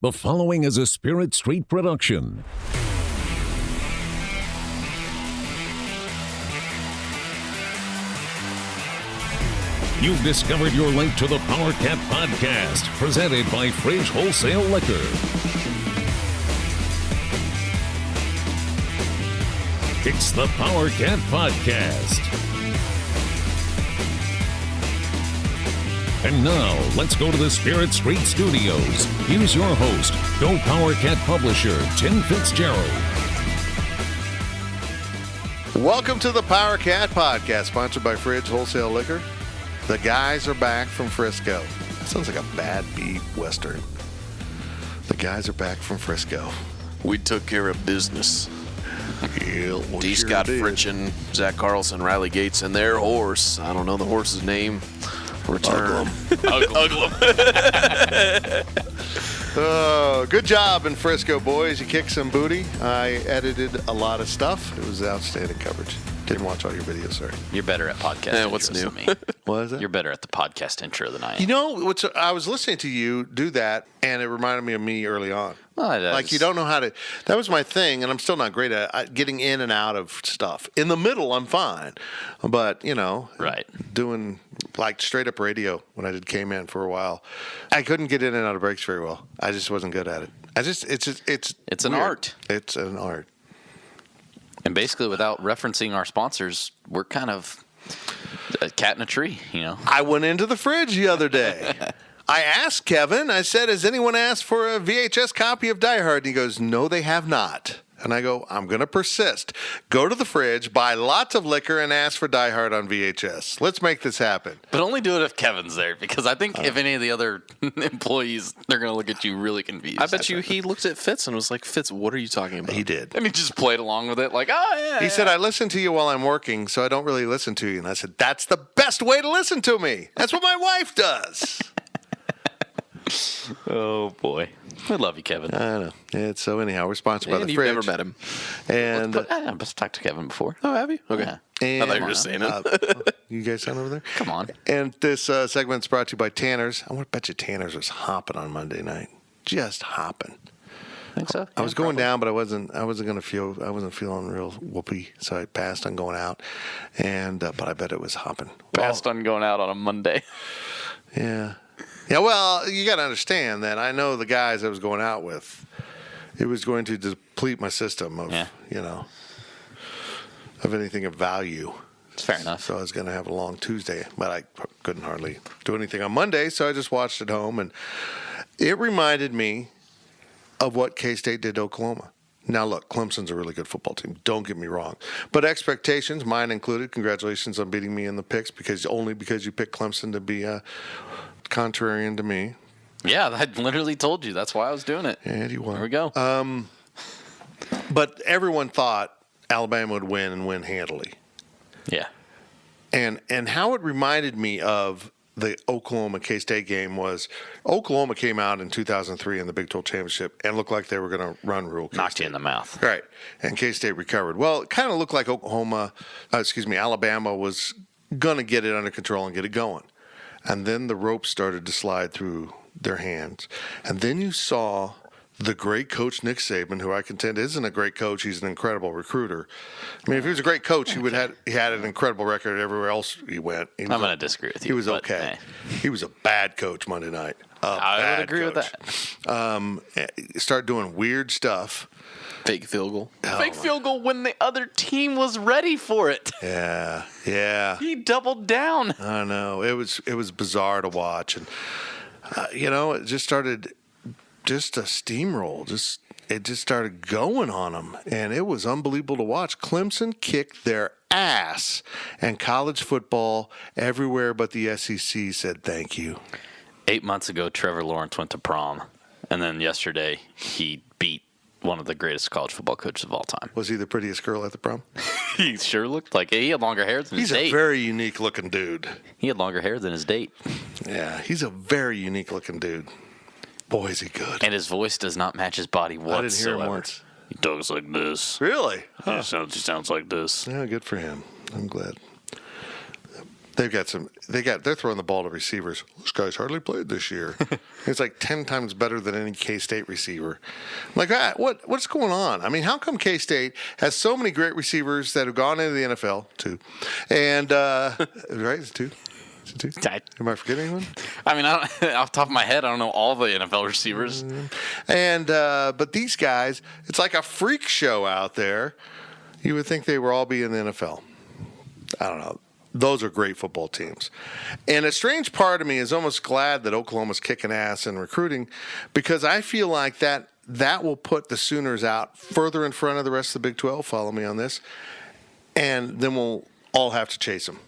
The following is a Spirit Street production. You've discovered your link to the Powercat podcast, presented by Fridge Wholesale Liquor. It's the Powercat podcast. And now, let's go to the Spirit Street Studios. Here's your host, Go Powercat publisher, Tim Fitzgerald. Welcome to the Powercat podcast, sponsored by Fridge Wholesale Liquor. The guys are back from Frisco. That sounds like a bad beat western. The guys are back from Frisco. We took care of business. Yeah, well, D. sure Scott did. Fritchen, Zach Carlson, Riley Gates, and their horse. I don't know the horse's name. Return. Uglum. Oh, good job in Frisco, boys. You kicked some booty. I edited a lot of stuff. It was outstanding coverage. Didn't watch all your videos, sorry. You're better at podcast intros what's new? than me. What is it? You're better at the podcast intro than I am. You know, I was listening to you do that, and it reminded me of me early on. Like, you don't know how to. That was my thing, and I'm still not great at getting in and out of stuff. In the middle, I'm fine. But, you know, Right. doing like straight up radio when I did K-Man for a while, I couldn't get in and out of breaks very well. I just wasn't good at it. It's an weird. art. It's an art. And basically, without referencing our sponsors, we're kind of a cat in a tree, you know? I went into the fridge the other day. I asked Kevin, I said, has anyone asked for a VHS copy of Die Hard? And he goes, no, they have not. And I go, I'm going to persist. Go to the fridge, buy lots of liquor, and ask for Die Hard on VHS. Let's make this happen. But only do it if Kevin's there, because I think if any of the other employees, they're going to look at you really confused. I bet you he looked at Fitz and was like, Fitz, what are you talking about? He did. And he just played along with it, like, oh, yeah. He said, I listen to you while I'm working, so I don't really listen to you. And I said, that's the best way to listen to me. That's what my wife does. Oh, boy. We love you, Kevin. I know. So anyhow, we're sponsored by And the you've fridge. never met him. And I've talked to Kevin before. Oh, have you? Okay. Yeah. and I thought you were just saying it. you guys sound over there? Come on. And this segment's brought to you by Tanner's. I want to bet you Tanner's was hopping on Monday night. Just hopping. Think so? I was going down, but I wasn't feeling real whoopee, so I passed on going out. And but I bet it was hopping. Passed on going out on a Monday. Yeah. Yeah, well, you got to understand that I know the guys I was going out with. It was going to deplete my system of, of anything of value. It's fair enough. So I was going to have a long Tuesday, but I couldn't hardly do anything on Monday, so I just watched at home, and it reminded me of what K-State did to Oklahoma. Now, look, Clemson's a really good football team. Don't get me wrong. But expectations, mine included, congratulations on beating me in the picks because you picked Clemson to be contrarian to me. Yeah, I literally told you. That's why I was doing it. And you won. There we go. But everyone thought Alabama would win and win handily. Yeah. And how it reminded me of the Oklahoma K-State game was Oklahoma came out in 2003 in the Big 12 Championship and looked like they were going to run rule. Knocked you in the mouth. Right. And K-State recovered. Well, it kind of looked like Alabama was going to get it under control and get it going. And then the ropes started to slide through their hands. And then you saw the great coach, Nick Saban, who I contend isn't a great coach. He's an incredible recruiter. I mean, if he was a great coach, he had an incredible record everywhere else he went. I'm going to disagree with you. He was but, okay. He was a bad coach Monday night. I would agree with that. Start doing weird stuff. Fake field goal. Fake field goal when the other team was ready for it. Yeah. He doubled down. I know. It was bizarre to watch. And, it just started a steamroll. It just started going on them. And it was unbelievable to watch. Clemson kicked their ass. And college football, everywhere but the SEC, said thank you. 8 months ago, Trevor Lawrence went to prom. And then yesterday, he beat one of the greatest college football coaches of all time. Was he the prettiest girl at the prom? He sure looked like it. He had longer hair than his date. He's a very unique looking dude. He had longer hair than his date. Yeah, he's a very unique looking dude. Boy, is he good. And his voice does not match his body whatsoever. I didn't hear him once. He talks like this. Really? He sounds like this. Yeah, good for him. I'm glad. They're throwing the ball to receivers. This guy's hardly played this year. He's like 10 times better than any K-State receiver. I'm like, what's going on? I mean, how come K-State has so many great receivers that have gone into the NFL, too? And, right, it's two. Am I forgetting anyone? I mean, off the top of my head, I don't know all the NFL receivers. And but these guys, it's like a freak show out there. You would think they would all be in the NFL. I don't know. Those are great football teams. And a strange part of me is almost glad that Oklahoma's kicking ass in recruiting, because I feel like that will put the Sooners out further in front of the rest of the Big 12. Follow me on this. And then we'll all have to chase them.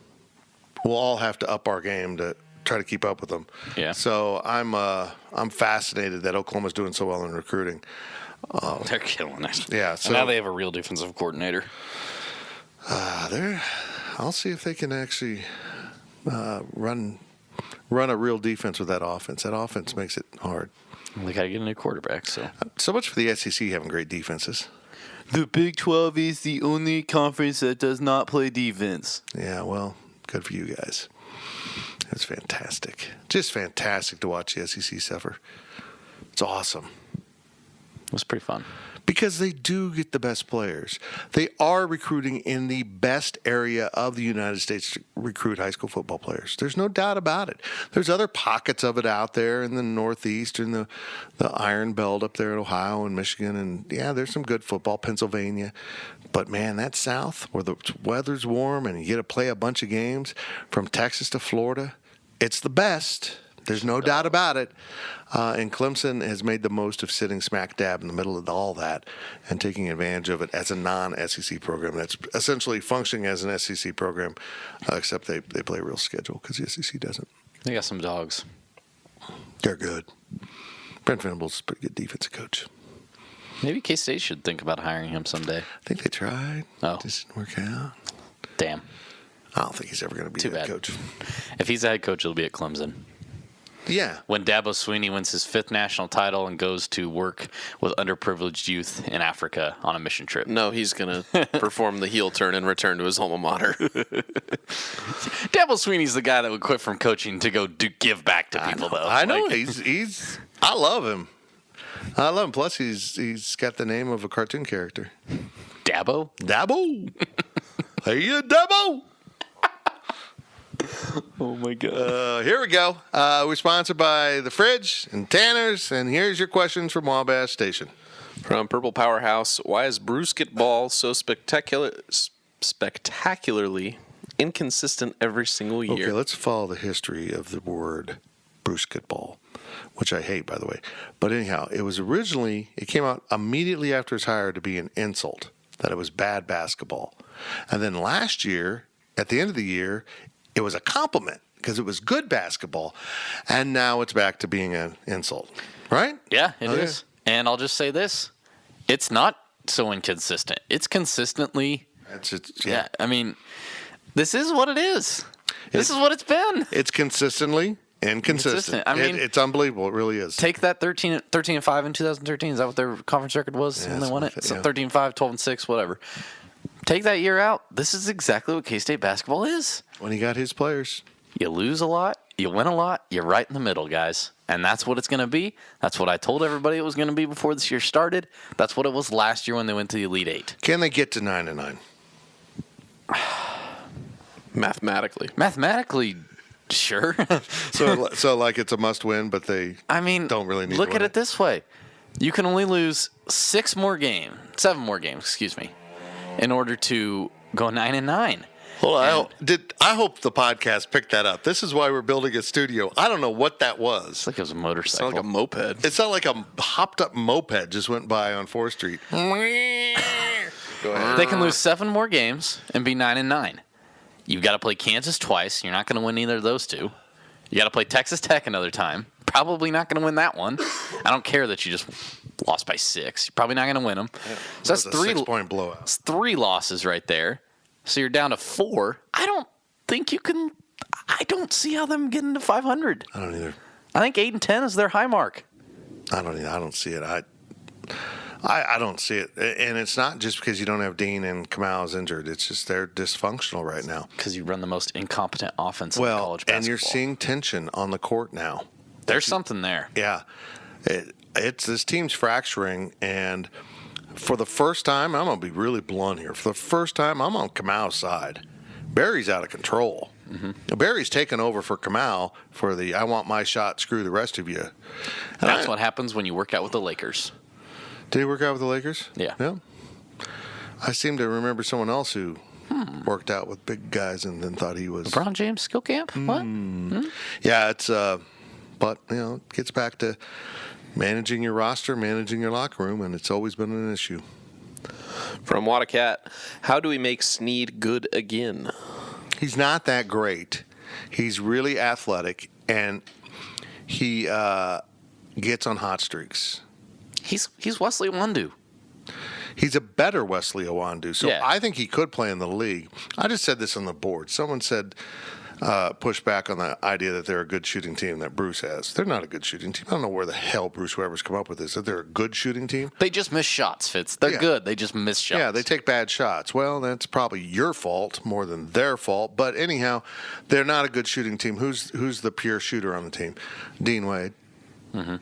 We'll all have to up our game to try to keep up with them. Yeah. So I'm fascinated that Oklahoma's doing so well in recruiting. They're killing it. Yeah. So and now they have a real defensive coordinator. I'll see if they can actually run a real defense with that offense. That offense makes it hard. They got to get a new quarterback. So much for the SEC having great defenses. The Big 12 is the only conference that does not play defense. Yeah, well, good for you guys. It's fantastic. Just fantastic to watch the SEC suffer. It's awesome. It was pretty fun. Because they do get the best players. They are recruiting in the best area of the United States to recruit high school football players. There's no doubt about it. There's other pockets of it out there in the Northeast, in the Iron Belt up there in Ohio and Michigan. And, yeah, there's some good football, Pennsylvania. But, man, that South where the weather's warm and you get to play a bunch of games from Texas to Florida, it's the best. There's no doubt about it. And Clemson has made the most of sitting smack dab in the middle of all that and taking advantage of it as a non-SEC program that's essentially functioning as an SEC program, except they play a real schedule because the SEC doesn't. They got some dogs. They're good. Brent Venables is a pretty good defensive coach. Maybe K-State should think about hiring him someday. I think they tried. Oh. It just didn't work out. Damn. I don't think he's ever going to be a head coach. If he's a head coach, he'll be at Clemson. Yeah. When Dabo Swinney wins his 5th national title and goes to work with underprivileged youth in Africa on a mission trip. No, he's going to perform the heel turn and return to his alma mater. Dabo Swinney's the guy that would quit from coaching to go give back to people, though. I know. He's. I love him. I love him. Plus, he's got the name of a cartoon character. Dabo? Dabo. Hey, you Dabo. Oh, my God. Here we go. We're sponsored by The Fridge and Tanner's, and here's your questions from Wabash Station. From Purple Powerhouse, why is Brewsketball so spectacularly inconsistent every single year? Okay, let's follow the history of the word Brewsketball, which I hate, by the way. But anyhow, it came out immediately after his hire to be an insult, that it was bad basketball. And then last year, at the end of the year, it was a compliment because it was good basketball, and now it's back to being an insult, right? Yeah, it is. And I'll just say this. It's not so inconsistent. It's consistently. Yeah, I mean, this is what it is. This is what it's been. It's consistently inconsistent. I mean, it's unbelievable. It really is. Take that 13-5 in 2013. Is that what their conference record was when they won it? So 13-5, 12-6, whatever. Take that year out. This is exactly what K-State basketball is. When he got his players. You lose a lot. You win a lot. You're right in the middle, guys. And that's what it's going to be. That's what I told everybody it was going to be before this year started. That's what it was last year when they went to the Elite Eight. Can they get to 9-9? Mathematically, sure. so like it's a must-win, but they don't really need to look win at it this way. You can only lose 7 more games, in order to go 9-9. Hold on. I hope the podcast picked that up. This is why we're building a studio. I don't know what that was. It's like it was a motorcycle. It's not like a moped. It sounded like a hopped-up moped just went by on 4th Street. Go ahead. They can lose 7 more games and be 9-9. You've got to play Kansas twice. You're not going to win either of those 2. You got to play Texas Tech another time. Probably not going to win that one. I don't care that you just lost by 6. You're probably not going to win them. Yeah, so that's 3 6-point blowout. That's 3 losses right there. So you're down to 4. I don't think you can. I don't see how them getting to 500. I don't either. I think 8-10 is their high mark. I don't see it. I don't see it. And it's not just because you don't have Dean and Kamau is injured. It's just they're dysfunctional right now. Because you run the most incompetent offense in college basketball. And you're seeing tension on the court now. There's something there. Yeah. It's this team's fracturing, and for the first time, I'm going to be really blunt here. For the first time, I'm on Kamau's side. Barry's out of control. Mm-hmm. Barry's taken over for Kamau for the I want my shot, screw the rest of you. And that's what happens when you work out with the Lakers. Did he work out with the Lakers? Yeah. I seem to remember someone else who worked out with big guys and then thought he was LeBron James skill camp. What? Yeah, it's but it gets back to managing your roster, managing your locker room, and it's always been an issue. From Powercat, how do we make Snead good again? He's not that great. He's really athletic, and he gets on hot streaks. He's Wesley Iwundu. He's a better Wesley Iwundu. So yeah. I think he could play in the league. I just said this on the board. Someone said, push back on the idea that they're a good shooting team that Bruce has. They're not a good shooting team. I don't know where the hell Bruce Weber's come up with this. That they're a good shooting team. They just miss shots, Fitz. They're good. They just miss shots. Yeah, they take bad shots. Well, that's probably your fault more than their fault. But anyhow, they're not a good shooting team. Who's the pure shooter on the team? Dean Wade. Mm-hmm.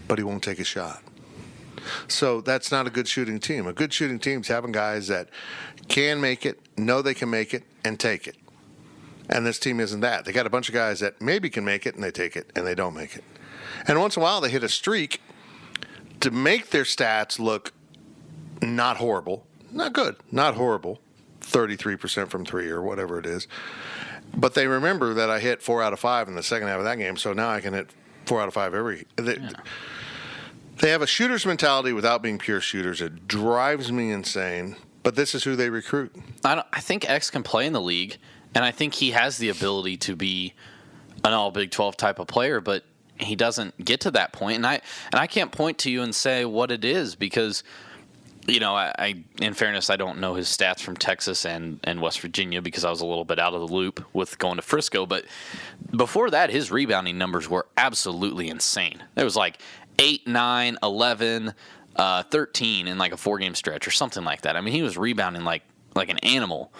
But he won't take a shot. So that's not a good shooting team. A good shooting team is having guys that can make it, know they can make it, and take it. And this team isn't that. They got a bunch of guys that maybe can make it, and they take it, and they don't make it. And once in a while, they hit a streak to make their stats look not horrible. Not good. Not horrible. 33% from three or whatever it is. But they remember that I hit 4 out of 5 in the second half of that game, so now I can hit 4 out of 5 every. They have a shooter's mentality without being pure shooters. It drives me insane. But this is who they recruit. I think X can play in the league, and I think he has the ability to be an all Big 12 type of player, but he doesn't get to that point. And I can't point to you and say what it is because, I in fairness, I don't know his stats from Texas and West Virginia because I was a little bit out of the loop with going to Frisco. But before that, his rebounding numbers were absolutely insane. It was like 8, 9, 11, 13 in like a 4-game stretch or something like that. I mean, he was rebounding like an animal.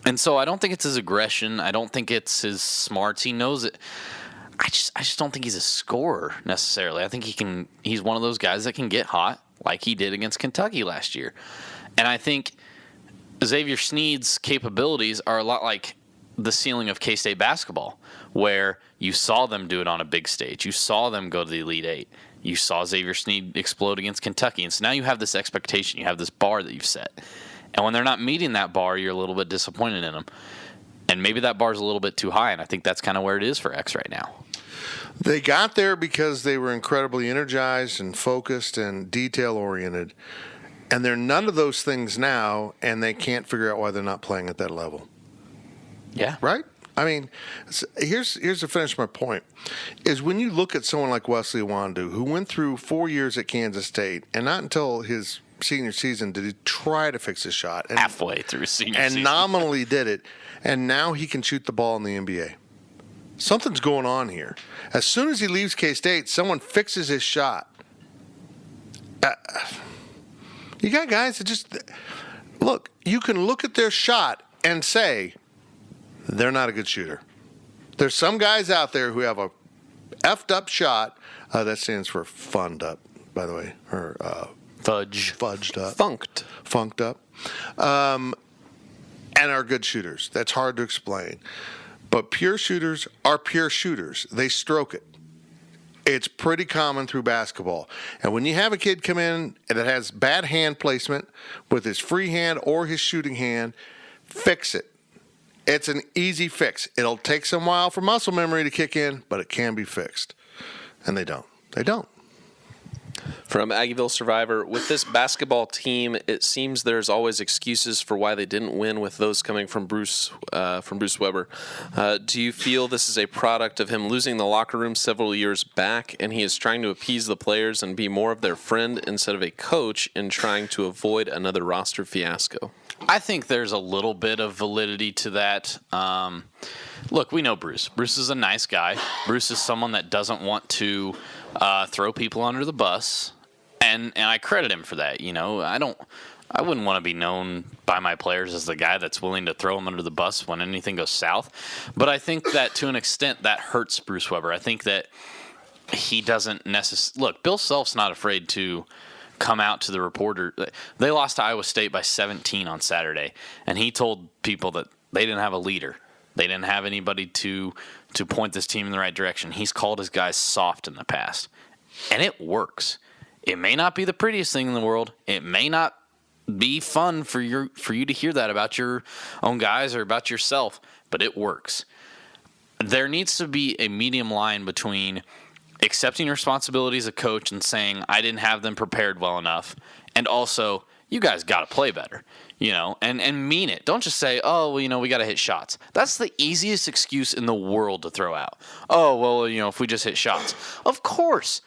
And so I don't think it's his aggression. I don't think it's his smarts. He knows it. I just don't think he's a scorer necessarily. I think he's one of those guys that can get hot like he did against Kentucky last year. And I think Xavier Snead's capabilities are a lot like the ceiling of K-State basketball, where you saw them do it on a big stage. You saw them go to the Elite Eight. You saw Xavier Snead explode against Kentucky. And so now you have this expectation. You have this bar that you've set. And when they're not meeting that bar, you're a little bit disappointed in them. And maybe that bar's a little bit too high, and I think that's kind of where it is for X right now. They got there because they were incredibly energized and focused and detail-oriented. And they're none of those things now, and they can't figure out why they're not playing at that level. Yeah. Right? I mean, here's to finish my point, is when you look at someone like Wesley Iwundu, who went through 4 years at Kansas State, and not until his senior season did he try to fix his shot. And, halfway through his senior season. And nominally did it, and now he can shoot the ball in the NBA. Something's going on here. As soon as he leaves K-State, someone fixes his shot. You got guys that just – look, you can look at their shot and say they're not a good shooter. There's some guys out there who have a effed up shot. That stands for funned up, by the way, or fudged up. Funked up. And are good shooters. That's hard to explain. But pure shooters are pure shooters. They stroke it. It's pretty common through basketball. And when you have a kid come in that has bad hand placement with his free hand or his shooting hand, fix it. It's an easy fix. It'll take some while for muscle memory to kick in, but it can be fixed. And they don't. They don't. From Aggieville Survivor, with this basketball team, it seems there's always excuses for why they didn't win, with those coming from Bruce Weber. Do you feel this is a product of him losing the locker room several years back, and he is trying to appease the players and be more of their friend instead of a coach in trying to avoid another roster fiasco? I think there's a little bit of validity to that. Look, we know Bruce. Bruce is a nice guy. Bruce is someone that doesn't want to throw people under the bus. And I credit him for that. I wouldn't want to be known by my players as the guy that's willing to throw them under the bus when anything goes south. But I think that to an extent that hurts Bruce Weber. I think that he doesn't necessarily... Look, Bill Self's not afraid to come out to the reporter. They lost to Iowa State by 17 on Saturday, and he told people that they didn't have a leader. They didn't have anybody to point this team in the right direction. He's called his guys soft in the past, and it works. It may not be the prettiest thing in the world. It may not be fun for you to hear that about your own guys or about yourself, but it works. There needs to be a medium line between accepting responsibility as a coach and saying, I didn't have them prepared well enough, and also, you guys got to play better, and mean it. Don't just say, oh, well, we got to hit shots. That's the easiest excuse in the world to throw out. Oh, well, if we just hit shots. Of course.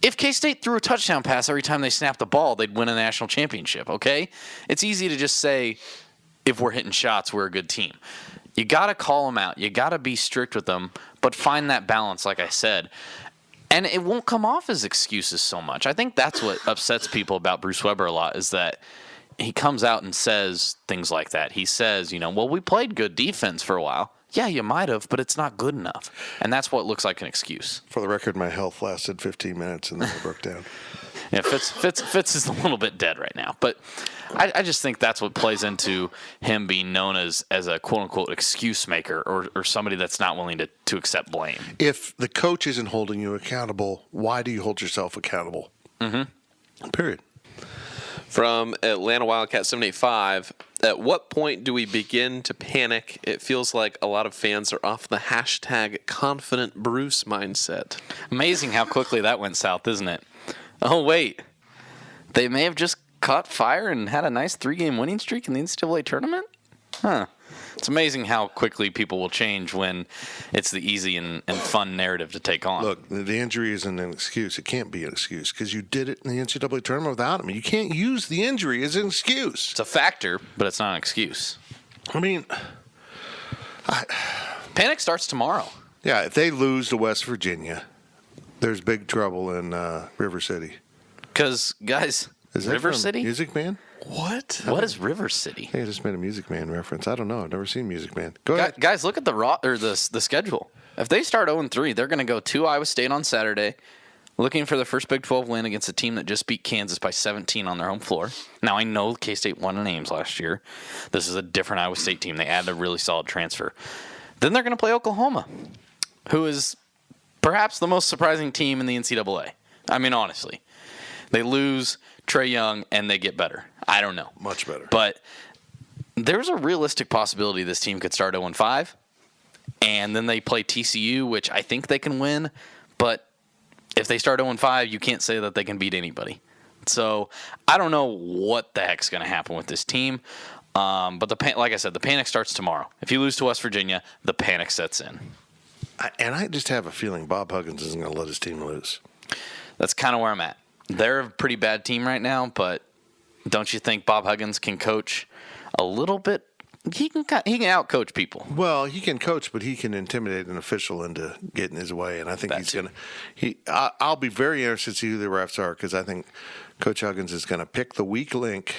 If K-State threw a touchdown pass every time they snapped the ball, they'd win a national championship, okay? It's easy to just say, if we're hitting shots, we're a good team. You got to call them out. You got to be strict with them, but find that balance, like I said. And it won't come off as excuses so much. I think that's what upsets people about Bruce Weber a lot, is that he comes out and says things like that. He says, well, we played good defense for a while. Yeah, you might have, but it's not good enough. And that's what looks like an excuse. For the record, my health lasted 15 minutes and then I broke down. Yeah, Fitz is a little bit dead right now. But I just think that's what plays into him being known as a quote-unquote excuse maker or somebody that's not willing to accept blame. If the coach isn't holding you accountable, why do you hold yourself accountable? Mm-hmm. Period. From Atlanta Wildcat 785, at what point do we begin to panic? It feels like a lot of fans are off the hashtag confident Bruce mindset. Amazing how quickly that went south, isn't it? Oh, wait. They may have just caught fire and had a nice 3-game winning streak in the NCAA tournament? Huh. It's amazing how quickly people will change when it's the easy and fun narrative to take on. Look, the injury isn't an excuse. It can't be an excuse because you did it in the NCAA tournament without him. You can't use the injury as an excuse. It's a factor, but it's not an excuse. I mean, panic starts tomorrow. Yeah, if they lose to West Virginia, there's big trouble in River City. Because, guys, is that River from City? Music Man? What? What is River City? I just made a Music Man reference. I don't know. I've never seen Music Man. Go ahead. Guys, look at the schedule. If they start 0-3, they're going to go to Iowa State on Saturday, looking for their first Big 12 win against a team that just beat Kansas by 17 on their home floor. Now, I know K-State won in Ames last year. This is a different Iowa State team. They added a really solid transfer. Then they're going to play Oklahoma, who is perhaps the most surprising team in the NCAA. I mean, honestly. They lose Trae Young, and they get better. I don't know. Much better. But there's a realistic possibility this team could start 0-5, and then they play TCU, which I think they can win. But if they start 0-5, you can't say that they can beat anybody. So I don't know what the heck's going to happen with this team. But like I said, the panic starts tomorrow. If you lose to West Virginia, the panic sets in. And I just have a feeling Bob Huggins isn't going to let his team lose. That's kind of where I'm at. They're a pretty bad team right now, but don't you think Bob Huggins can coach a little bit? He can out-coach people. Well, he can coach, but he can intimidate an official into getting his way, and I think he's going to. I'll be very interested to see who the refs are because I think Coach Huggins is going to pick the weak link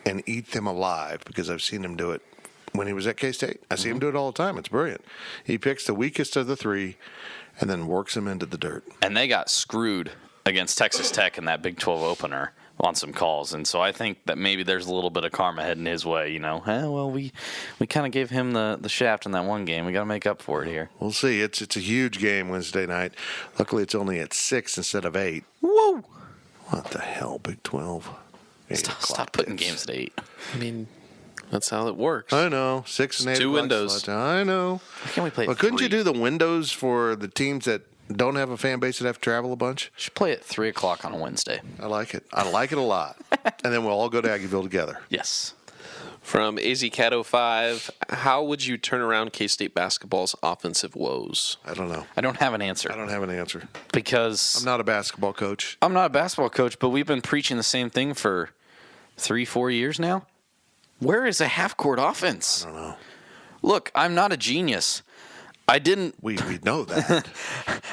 and eat them alive because I've seen him do it when he was at K-State. I see him do it all the time. It's brilliant. He picks the weakest of the three and then works them into the dirt. And they got screwed against Texas Tech in that Big 12 opener on some calls. And so I think that maybe there's a little bit of karma heading his way, we kind of gave him the shaft in that one game. We got to make up for it here. We'll see. It's a huge game Wednesday night. Luckily, it's only at 6 instead of 8. Whoa! What the hell, Big 12? Stop putting games at 8. I mean, that's how it works. I know. 6 and 8 2 windows. I know. Why can't we play Well, couldn't you do the windows for the teams that don't have a fan base that have to travel a bunch? Should play at 3 o'clock on a Wednesday. I like it. I like it a lot. And then we'll all go to Aggieville together. Yes. From AZCat05, how would you turn around K-State basketball's offensive woes? I don't know. I don't have an answer. I don't have an answer. Because I'm not a basketball coach. I'm not a basketball coach, but we've been preaching the same thing for 3-4 years now. Where is a half-court offense? I don't know. Look, I'm not a genius. I didn't. We know that.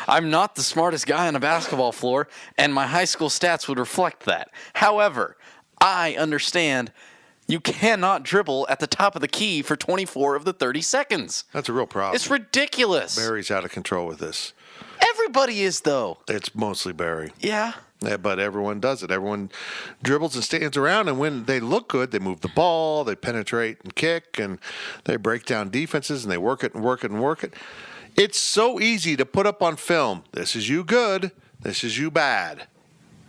I'm not the smartest guy on a basketball floor, and my high school stats would reflect that. However, I understand you cannot dribble at the top of the key for 24 of the 30 seconds. That's a real problem. It's ridiculous. Barry's out of control with this. Everybody is, though. It's mostly Barry. Yeah. Yeah, but everyone does it. Everyone dribbles and stands around, and when they look good, they move the ball, they penetrate and kick, and they break down defenses, and they work it and work it and work it. It's so easy to put up on film, this is you good, this is you bad.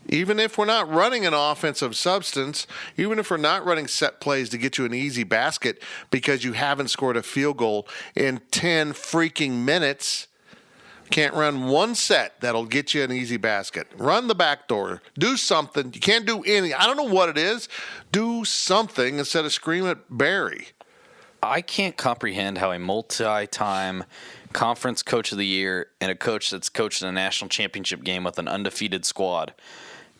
Even if we're not running an offensive substance, even if we're not running set plays to get you an easy basket because you haven't scored a field goal in 10 freaking minutes, can't run one set that'll get you an easy basket. Run the back door. Do something. You can't do anything. I don't know what it is. Do something instead of scream at Barry. I can't comprehend how a multi-time conference coach of the year and a coach that's coached in a national championship game with an undefeated squad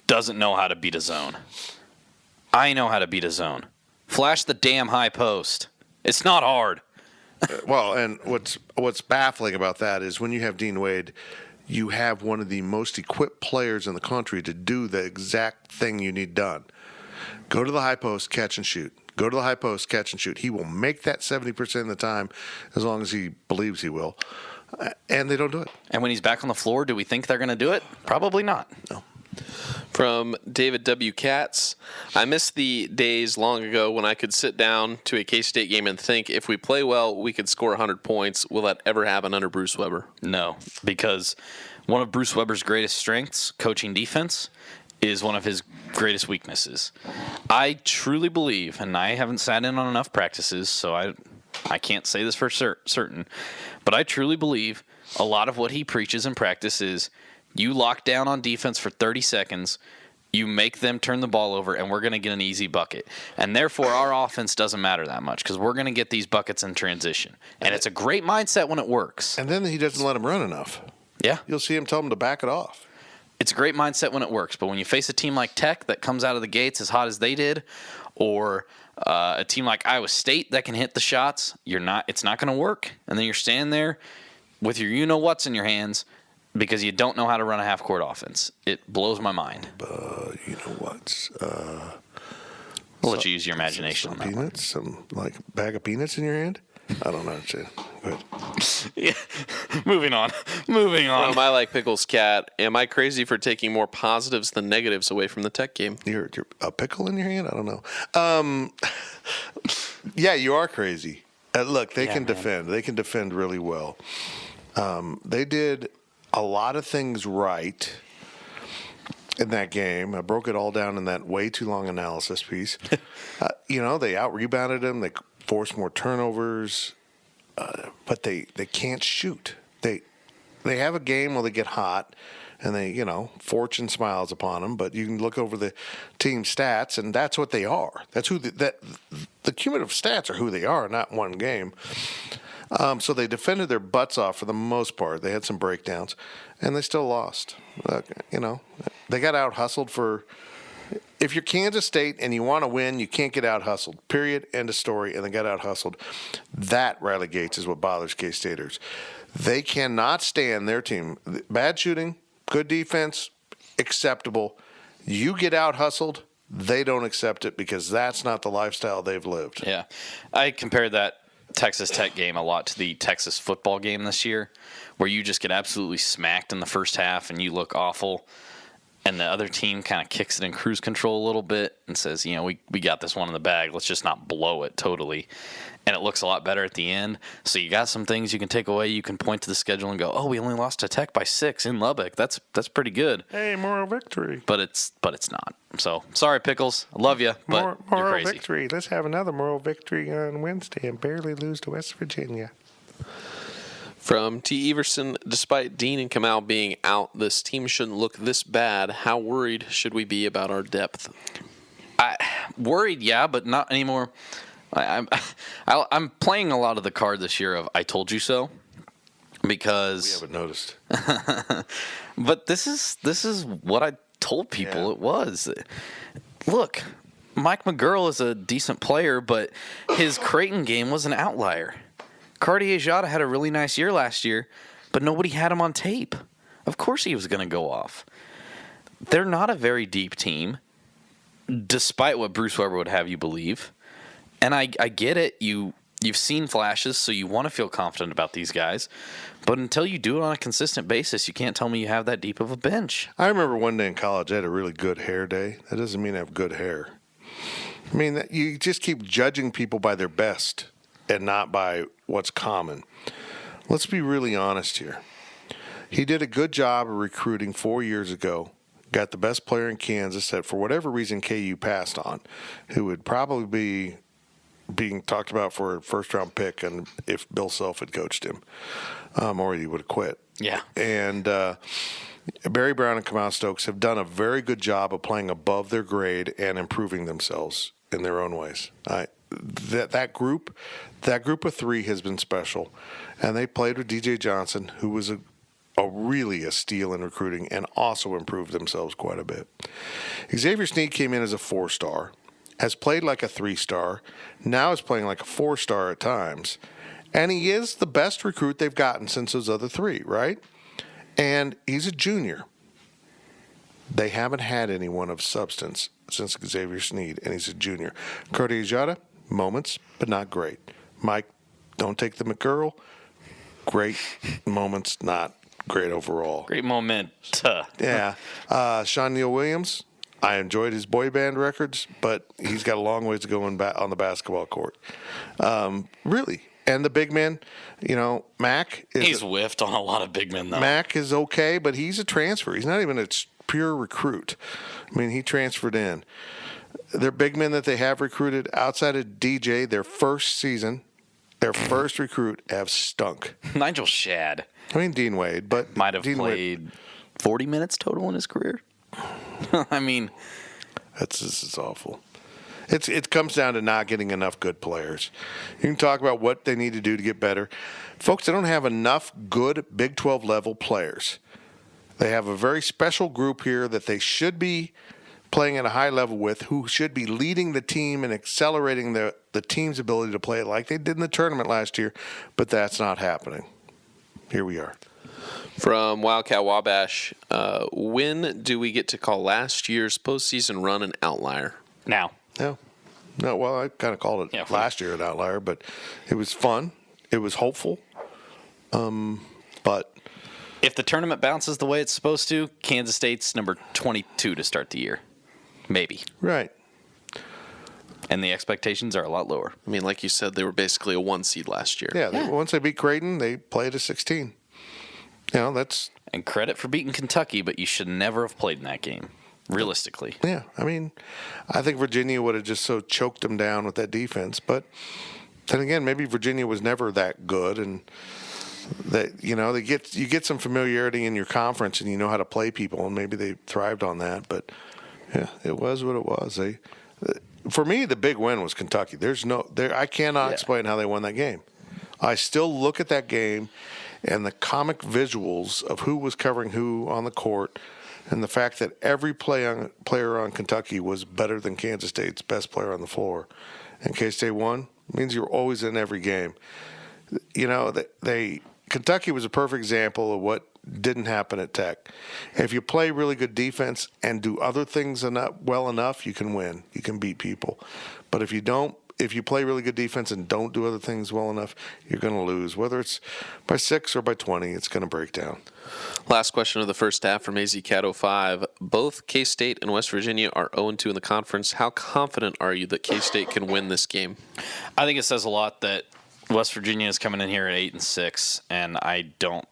doesn't know how to beat a zone. I know how to beat a zone. Flash the damn high post. It's not hard. Well, and what's baffling about that is when you have Dean Wade, you have one of the most equipped players in the country to do the exact thing you need done. Go to the high post, catch and shoot. Go to the high post, catch and shoot. He will make that 70% of the time as long as he believes he will. And they don't do it. And when he's back on the floor, do we think they're going to do it? Probably not. No. From David W. Katz, I miss the days long ago when I could sit down to a K-State game and think, if we play well, we could score 100 points. Will that ever happen under Bruce Weber? No, because one of Bruce Weber's greatest strengths, coaching defense, is one of his greatest weaknesses. I truly believe, and I haven't sat in on enough practices, so I can't say this for certain, but I truly believe a lot of what he preaches in practice is you lock down on defense for 30 seconds, you make them turn the ball over, and we're going to get an easy bucket. And therefore, our offense doesn't matter that much because we're going to get these buckets in transition. And it's a great mindset when it works. And then he doesn't let him run enough. Yeah. You'll see him tell him to back it off. It's a great mindset when it works. But when you face a team like Tech that comes out of the gates as hot as they did, or a team like Iowa State that can hit the shots, it's not going to work. And then you're standing there with your you-know-whats in your hands, because you don't know how to run a half-court offense. It blows my mind. You know what? We'll let you use your imagination some on that peanuts, some like bag of peanuts in your hand. I don't know. Good. Yeah. Moving on. I like Pickles Cat. Am I crazy for taking more positives than negatives away from the Tech game? You're a pickle in your hand? I don't know. Yeah, you are crazy. Look, they can defend. They can defend really well. They did a lot of things right in that game. I broke it all down in that way too long analysis piece. They out-rebounded them. They forced more turnovers, but they can't shoot. They have a game where they get hot, and fortune smiles upon them. But you can look over the team stats, and that's what they are. That's who the cumulative stats are who they are, not one game. So they defended their butts off for the most part. They had some breakdowns, and they still lost. They got out-hustled for – if you're Kansas State and you want to win, you can't get out-hustled. Period. End of story. And they got out-hustled. That, Riley Gates, is what bothers K-Staters. They cannot stand their team. Bad shooting, good defense, acceptable. You get out-hustled, they don't accept it because that's not the lifestyle they've lived. Yeah. I compared that Texas Tech game a lot to the Texas football game this year, where you just get absolutely smacked in the first half and you look awful, and the other team kind of kicks it in cruise control a little bit and says, we got this one in the bag, let's just not blow it totally. And it looks a lot better at the end. So you got some things you can take away. You can point to the schedule and go, oh, we only lost to Tech by 6 in Lubbock. That's pretty good. Hey, moral victory. But it's not. So sorry, Pickles. I love you, but you're crazy. Victory. Let's have another moral victory on Wednesday and barely lose to West Virginia. From T. Everson, despite Dean and Kamal being out, this team shouldn't look this bad. How worried should we be about our depth? Worried, yeah, but not anymore. I'm playing a lot of the card this year of I told you so, because we haven't noticed. But this is what I told people it was. Look, Mike McGurl is a decent player, but his Creighton game was an outlier. Cartier-Jada had a really nice year last year, but nobody had him on tape. Of course he was going to go off. They're not a very deep team, despite what Bruce Weber would have you believe. And I get it. You've seen flashes, so you want to feel confident about these guys. But until you do it on a consistent basis, you can't tell me you have that deep of a bench. I remember one day in college, I had a really good hair day. That doesn't mean I have good hair. I mean, you just keep judging people by their best and not by what's common. Let's be really honest here. He did a good job of recruiting 4 years ago, got the best player in Kansas that for whatever reason KU passed on, who would probably be being talked about for a first-round pick and if Bill Self had coached him, or he would have quit. Yeah. And Barry Brown and Kamau Stokes have done a very good job of playing above their grade and improving themselves in their own ways. That group of three has been special, and they played with DJ Johnson, who was really a steal in recruiting and also improved themselves quite a bit. Xavier Sneed came in as a 4-star, has played like a 3-star, now is playing like a 4-star at times, and he is the best recruit they've gotten since those other three, right? And he's a junior. They haven't had anyone of substance since Xavier Sneed, and he's a junior. Cartier-Jada, moments, but not great. Mike, don't take the McGurl. Great moments, not great overall. Great moment. Yeah. Sean Neal Williams, I enjoyed his boy band records, but he's got a long ways to go on the basketball court. Really. And the big men, Mac He's whiffed on a lot of big men, though. Mac is okay, but he's a transfer. He's not even a pure recruit. I mean, he transferred in. Their big men that they have recruited outside of DJ, their first season, their first recruit, have stunk. Nigel Shad. I mean, Dean Wade, but might have Dean played Wade, 40 minutes total in his career. I mean, this is awful. It comes down to not getting enough good players. You can talk about what they need to do to get better. Folks, they don't have enough good Big 12 level players. They have a very special group here that they should be playing at a high level with, who should be leading the team and accelerating the team's ability to play like they did in the tournament last year, but that's not happening. Here we are. From Wildcat Wabash, when do we get to call last year's postseason run an outlier? now. No, well, I kind of called it last year an outlier, but it was fun. It was hopeful. But If the tournament bounces the way it's supposed to, Kansas State's number 22 to start the year. Maybe. right. And the expectations are a lot lower. I mean, like you said, they were basically a 1 seed last year. Yeah, once they beat Creighton, they played a 16. That's... And credit for beating Kentucky, but you should never have played in that game, realistically. Yeah, I mean, I think Virginia would have just so choked them down with that defense. But then again, maybe Virginia was never that good, and that you get some familiarity in your conference, and you know how to play people, and maybe they thrived on that. But yeah, it was what it was. For me, the big win was Kentucky. I cannot explain how they won that game. I still look at that game and the comic visuals of who was covering who on the court, and the fact that every player on Kentucky was better than Kansas State's best player on the floor. And K-State won. It means you're always in every game. Kentucky was a perfect example of what didn't happen at Tech. If you play really good defense and do other things well enough, you can win. You can beat people. But if you don't, if you play really good defense and don't do other things well enough, you're going to lose. Whether it's by 6 or by 20, it's going to break down. Last question of the first half from AZ Cat 05. Both K-State and West Virginia are 0-2 in the conference. How confident are you that K-State can win this game? I think it says a lot that West Virginia is coming in here at 8-6, and I don't.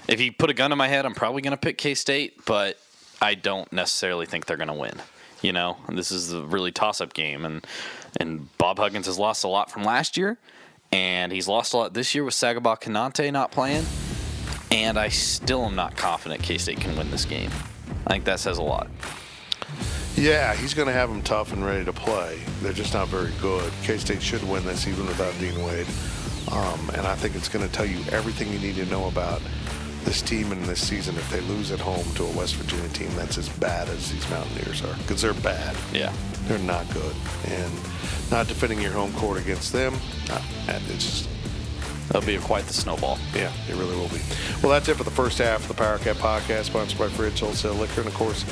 If you put a gun to my head, I'm probably going to pick K-State, but I don't necessarily think they're going to win. This is a really toss-up game, and Bob Huggins has lost a lot from last year, and he's lost a lot this year with Sagaba Kanate not playing, and I still am not confident K-State can win this game. I think that says a lot. Yeah, he's going to have them tough and ready to play. They're just not very good. K-State should win this even without Dean Wade, and I think it's going to tell you everything you need to know about this team in this season if they lose at home to a West Virginia team that's as bad as these Mountaineers are, because they're bad. Yeah. They're not good. And not defending your home court against them, That'll be quite the snowball. Yeah, it really will be. Well, that's it for the first half of the Powercat podcast, sponsored by Fridge Wholesale Liquor. And, of course,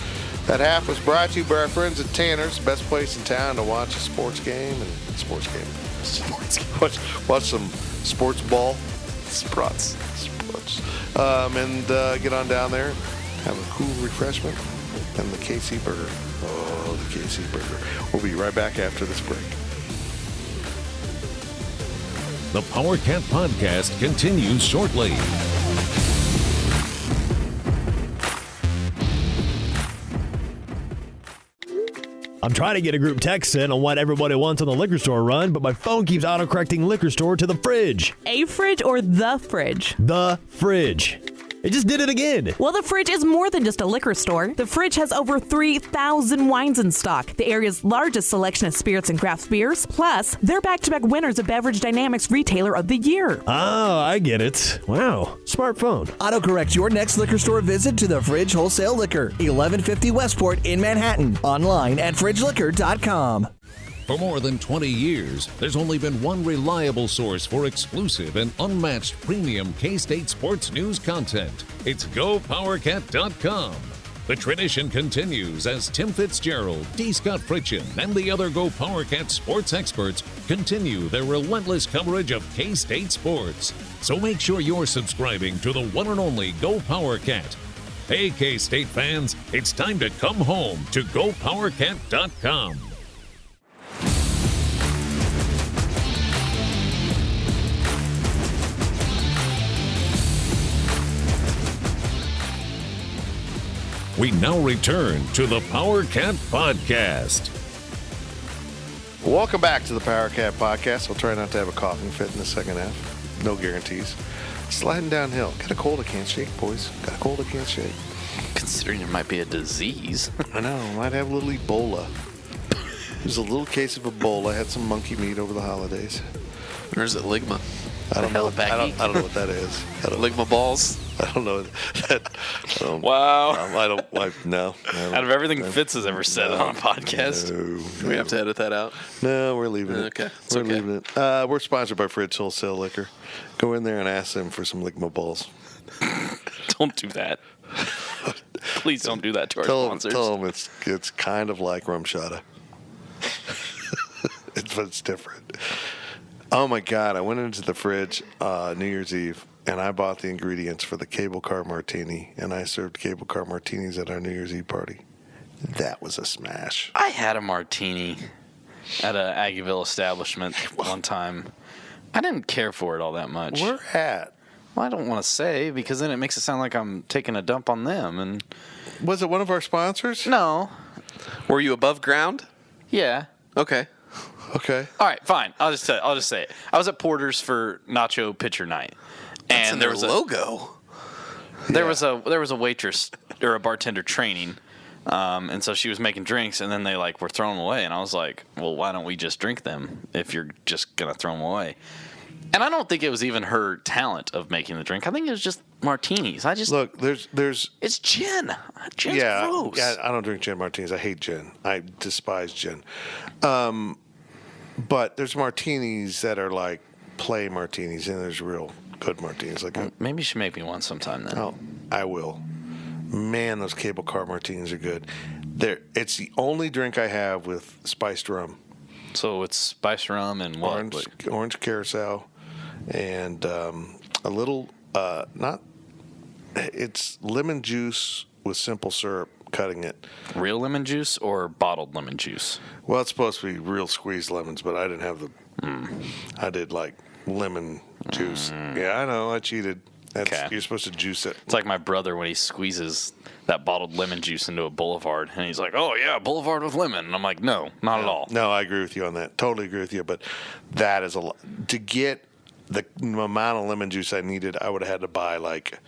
that half was brought to you by our friends at Tanner's, best place in town to watch a sports game. Watch some sports ball. Sports. And get on down there, have a cool refreshment, and the KC Burger. Oh, the KC Burger. We'll be right back after this break. The Powercat podcast continues shortly. I'm trying to get a group text in on what everybody wants on the liquor store run, but my phone keeps autocorrecting liquor store to the fridge. A fridge or the fridge? The fridge. It just did it again. Well, the fridge is more than just a liquor store. The fridge has over 3,000 wines in stock, the area's largest selection of spirits and craft beers. Plus, they're back-to-back winners of Beverage Dynamics Retailer of the Year. Oh, I get it. Wow, smartphone. Autocorrect your next liquor store visit to the Fridge Wholesale Liquor, 1150 Westport in Manhattan. Online at fridgeliquor.com. For more than 20 years, there's only been one reliable source for exclusive and unmatched premium K-State sports news content. It's GoPowercat.com. The tradition continues as Tim Fitzgerald, D. Scott Fritchen, and the other Go Powercat sports experts continue their relentless coverage of K-State sports. So make sure you're subscribing to the one and only Go Powercat. Hey, K-State fans, it's time to come home to GoPowercat.com. We now return to the Powercat Podcast. Welcome back to the Powercat Podcast. I'll try not to have a coughing fit in the second half. No guarantees. Sliding downhill. Got a cold I can't shake, boys. Got a cold I can't shake. Considering there might be a disease. I know. Might have a little Ebola. There's a little case of Ebola. I had some monkey meat over the holidays. Or is it Ligma? I don't know. Becky? I don't know what that is. Ligma balls? I don't know. Wow. No. Out of everything Fitz has ever said on a podcast. No, We have to edit that out. No, we're leaving it. Okay, it's We're okay. leaving it. We're sponsored by Fridge Wholesale Liquor. Go in there and ask them for some Ligma balls. Don't do that. Please don't do that to our sponsors. Tell them it's kind of like rum shada. It's different. Oh my God! I went into the fridge New Year's Eve and I bought the ingredients for the cable car martini, and I served cable car martinis at our New Year's Eve party. That was a smash. I had a martini at a Aggieville establishment one time. I didn't care for it all that much. Where at? Well, I don't want to say because then it makes it sound like I'm taking a dump on them. And Was it one of our sponsors? no, Were you above ground? yeah. Okay. Okay. All right, fine. I'll just say it. I was at Porter's for Nacho Pitcher Night, That's and in there their was logo. there was a waitress or a bartender training, and so she was making drinks, and then they were throwing them away, and I was like, well, why don't we just drink them if you're just gonna throw them away? And I don't think it was even her talent of making the drink. I think it was just martinis. I just Look, there's it's gin. Gin's yeah, gross. yeah. I don't drink gin martinis. I hate gin. I despise gin. But there's martinis that are like play martinis, and there's real good martinis. Like, Maybe you should make me one sometime then. oh, I will. Man, those cable car martinis are good. It's the only drink I have with spiced rum, So it's spiced rum and what? orange curacao, and a little it's lemon juice with simple syrup, cutting it. Real lemon juice or bottled lemon juice? Well, it's supposed to be real squeezed lemons, but I didn't have the. I did like lemon juice. Yeah, I know. I cheated. Okay. You're supposed to juice it. It's like my brother when he squeezes that bottled lemon juice into a Boulevard, and he's like, "Oh yeah, Boulevard with lemon," and I'm like, "No, not at all." No, I agree with you on that. Totally agree with you. But that is a lot. To get the amount of lemon juice I needed, I would have had to buy like,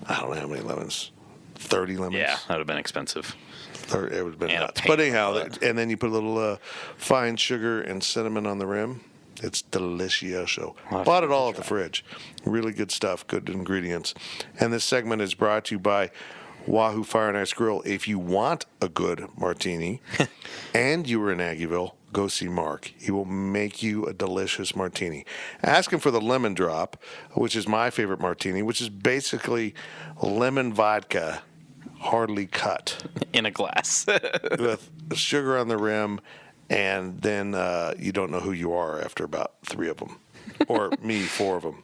I don't know how many lemons. 30 lemons. Yeah, that would have been expensive. 30, it would have been And a nuts. pain But in the anyhow, butt. and then you put a little fine sugar and cinnamon on the rim. It's delicioso. Bought it all at the fridge. Really good stuff, good ingredients. And this segment is brought to you by Wahoo Fire and Ice Grill. If you want a good martini and you were in Aggieville, go see Mark. He will make you a delicious martini. Ask him for the lemon drop, which is my favorite martini, which is basically lemon vodka hardly cut in a glass with sugar on the rim, and then you don't know who you are after about 3 of them, or me, 4 of them.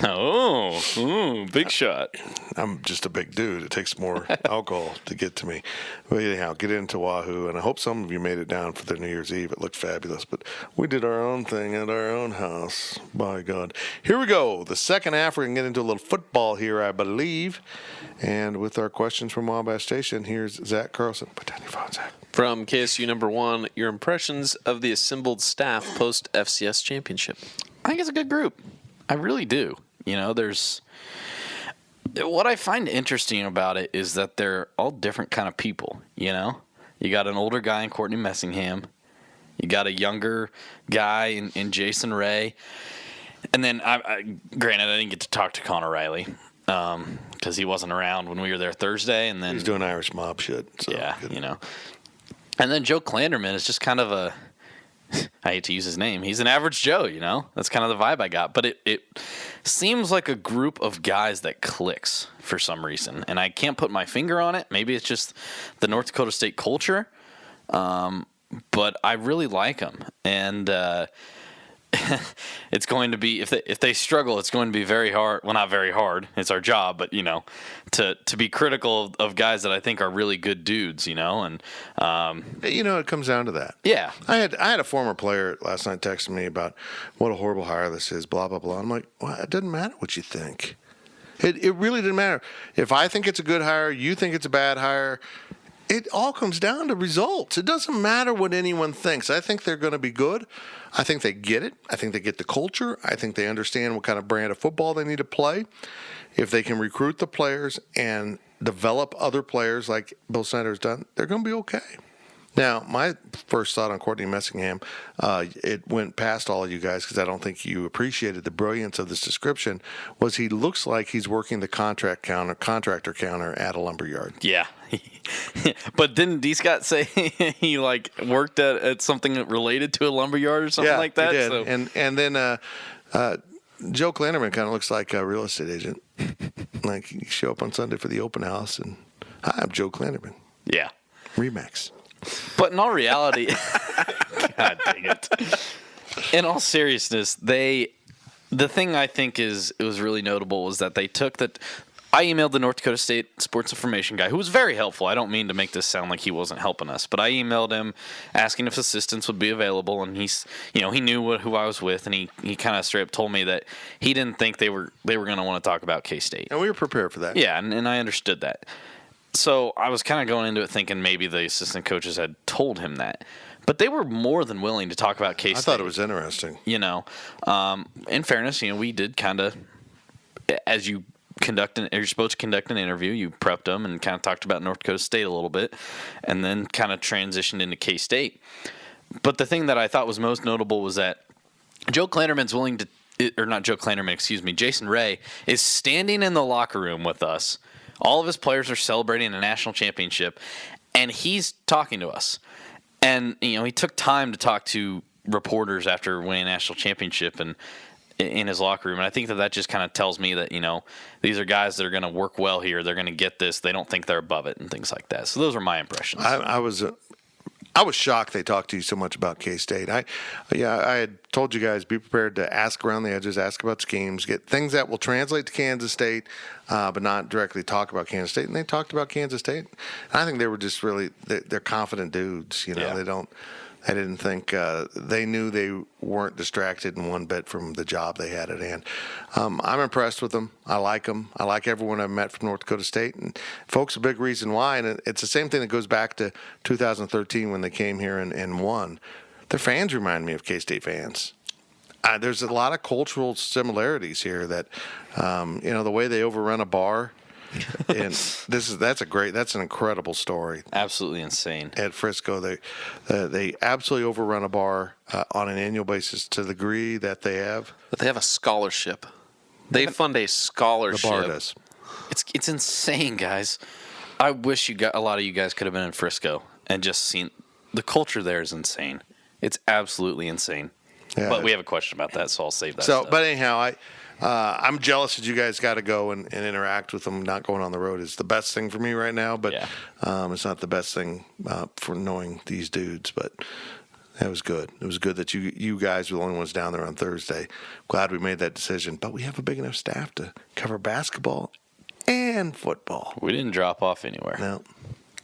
Oh, big shot. I'm just a big dude. It takes more alcohol to get to me. But anyhow, get into Wahoo, and I hope some of you made it down for their New Year's Eve. It looked fabulous, but we did our own thing at our own house. By God. Here we go. The second half, we're going to get into a little football here, I believe. And with our questions from Wabash Station, here's Zach Carlson. Put down your phone, Zach. From KSU number 1, your impressions of the assembled staff post FCS championship. I think it's a good group. I really do. You know, what I find interesting about it is that they're all different kind of people, you know? You got an older guy in Courtney Messingham. You got a younger guy in Jason Ray. And then, granted, I didn't get to talk to Connor Riley because he wasn't around when we were there Thursday. And then he's doing Irish mob shit. So yeah, you know. And then Joe Klanderman is just kind of a, I hate to use his name, he's an average Joe, you know? That's kind of the vibe I got. But it seems like a group of guys that clicks for some reason. And I can't put my finger on it. Maybe it's just the North Dakota State culture. But I really like them. And it's going to be, if they struggle, it's going to be very hard. Well, not very hard. It's our job, but, you know, to be critical of guys that I think are really good dudes, you know. And you know, it comes down to that. Yeah. I had a former player last night texting me about what a horrible hire this is, blah, blah, blah. I'm like, well, it doesn't matter what you think. It really didn't matter. If I think it's a good hire, you think it's a bad hire, it all comes down to results. It doesn't matter what anyone thinks. I think they're going to be good. I think they get it. I think they get the culture. I think they understand what kind of brand of football they need to play. If they can recruit the players and develop other players like Bill Snyder's done, they're going to be okay. Now, my first thought on Courtney Messingham, it went past all of you guys because I don't think you appreciated the brilliance of this description, was he looks like he's working the contractor counter at a lumberyard. Yeah. But didn't D. Scott say he like worked at something related to a lumberyard or something like that? He did. So. And then Joe Klanderman kind of looks like a real estate agent. Like you show up on Sunday for the open house and, hi, I'm Joe Klanderman. Yeah. Remax. But in all reality, God dang it. In all seriousness, the thing I think it was really notable was that they took that. I emailed the North Dakota State sports information guy, who was very helpful. I don't mean to make this sound like he wasn't helping us, but I emailed him asking if assistants would be available, and he knew who I was with, and he kind of straight up told me that he didn't think they were going to want to talk about K-State. And we were prepared for that. Yeah, and I understood that. So I was kind of going into it thinking maybe the assistant coaches had told him that. But they were more than willing to talk about K-State. I thought it was interesting. You know, in fairness, you know, we did kind of, as you're supposed to conduct an interview, you prepped them and kind of talked about North Dakota State a little bit, and then kind of transitioned into K-State. But the thing that I thought was most notable was that Joe Klanderman's willing to, or not Joe Klanderman, excuse me, Jason Ray is standing in the locker room with us. All of his players are celebrating a national championship, and he's talking to us. And, you know, he took time to talk to reporters after winning a national championship and in his locker room. And I think that just kind of tells me that, you know, these are guys that are going to work well here. They're going to get this. They don't think they're above it and things like that. So those are my impressions. I was shocked they talked to you so much about K-State. I had told you guys, be prepared to ask around the edges, ask about schemes, get things that will translate to Kansas State, but not directly talk about Kansas State. And they talked about Kansas State. I think they were just really, they're confident dudes. You know, Yeah. I didn't think they knew they weren't distracted in one bit from the job they had at hand. I'm impressed with them. I like them. I like everyone I've met from North Dakota State. And folks, a big reason why, and it's the same thing that goes back to 2013 when they came here and won. Their fans remind me of K-State fans. There's a lot of cultural similarities here that, you know, the way they overrun a bar. And that's an incredible story. Absolutely insane. At Frisco, they absolutely overrun a bar on an annual basis to the degree that they have. But they have a scholarship. They fund a scholarship. The bar does. It's insane, guys. I wish a lot of you guys could have been in Frisco and just seen the culture there is insane. It's absolutely insane. Yeah. But we have a question about that, so I'll save that. But anyhow, I'm jealous that you guys got to go and interact with them. Not going on the road is the best thing for me right now, but it's not the best thing for knowing these dudes. But it was good. It was good that you guys were the only ones down there on Thursday. Glad we made that decision. But we have a big enough staff to cover basketball and football. We didn't drop off anywhere. No.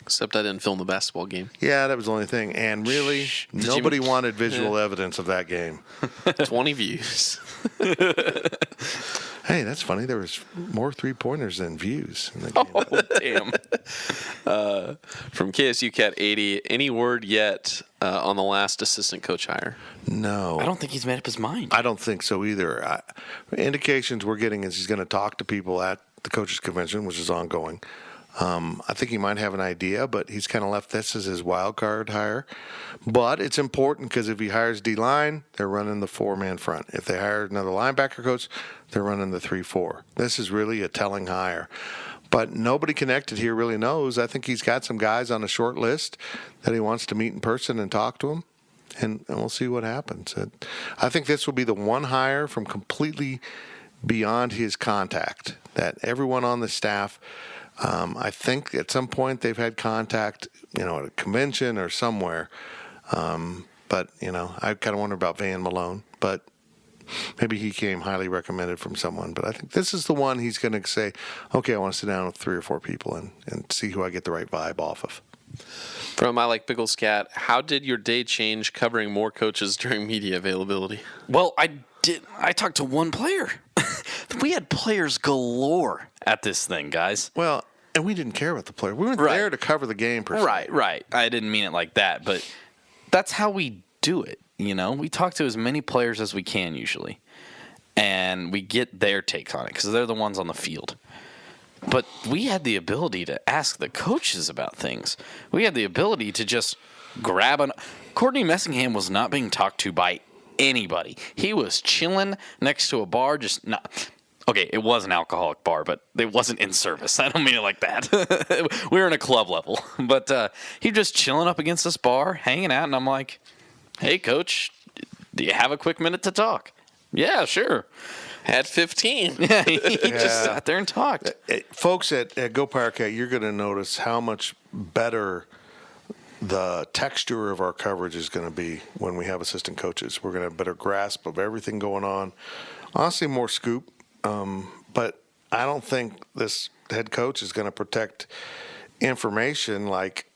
Except I didn't film the basketball game. Yeah, that was the only thing. And really, nobody wanted visual evidence of that game. 20 views. Hey, that's funny. There was more three-pointers than views in the game. Oh, damn. From KSU Cat 80, any word yet on the last assistant coach hire? No. I don't think he's made up his mind. I don't think so either. Indications we're getting is he's going to talk to people at the coaches' convention, which is ongoing. I think he might have an idea, but he's kind of left this as his wild card hire. But it's important because if he hires D-line, they're running the 4-man front. If they hire another linebacker coach, they're running the 3-4. This is really a telling hire. But nobody connected here really knows. I think he's got some guys on a short list that he wants to meet in person and talk to them, and we'll see what happens. I think this will be the one hire from completely beyond his contact, that everyone on the staff – I think at some point they've had contact, at a convention or somewhere. But, I kind of wonder about Van Malone. But maybe he came highly recommended from someone. But I think this is the one he's going to say, okay, I want to sit down with 3 or 4 people and see who I get the right vibe off of. From I Like Pickles Cat, how did your day change covering more coaches during media availability? Well, I talked to one player. We had players galore at this thing, guys. Well, and we didn't care about the player. We weren't there to cover the game, per se. Right. I didn't mean it like that, but that's how we do it, We talk to as many players as we can usually, and we get their takes on it because they're the ones on the field. But we had the ability to ask the coaches about things. We had the ability to just grab Courtney Messingham was not being talked to by anybody. He was chilling next to a bar, just not. Okay, it was an alcoholic bar, but it wasn't in service. I don't mean it like that. We were in a club level. But he was just chilling up against this bar, hanging out, and I'm like, hey, coach, do you have a quick minute to talk? Yeah, sure. Had 15. Yeah, he just sat there and talked. Folks at Go Powercat, you're going to notice how much better the texture of our coverage is going to be when we have assistant coaches. We're going to have a better grasp of everything going on. Honestly, more scoop. But I don't think this head coach is going to protect information like,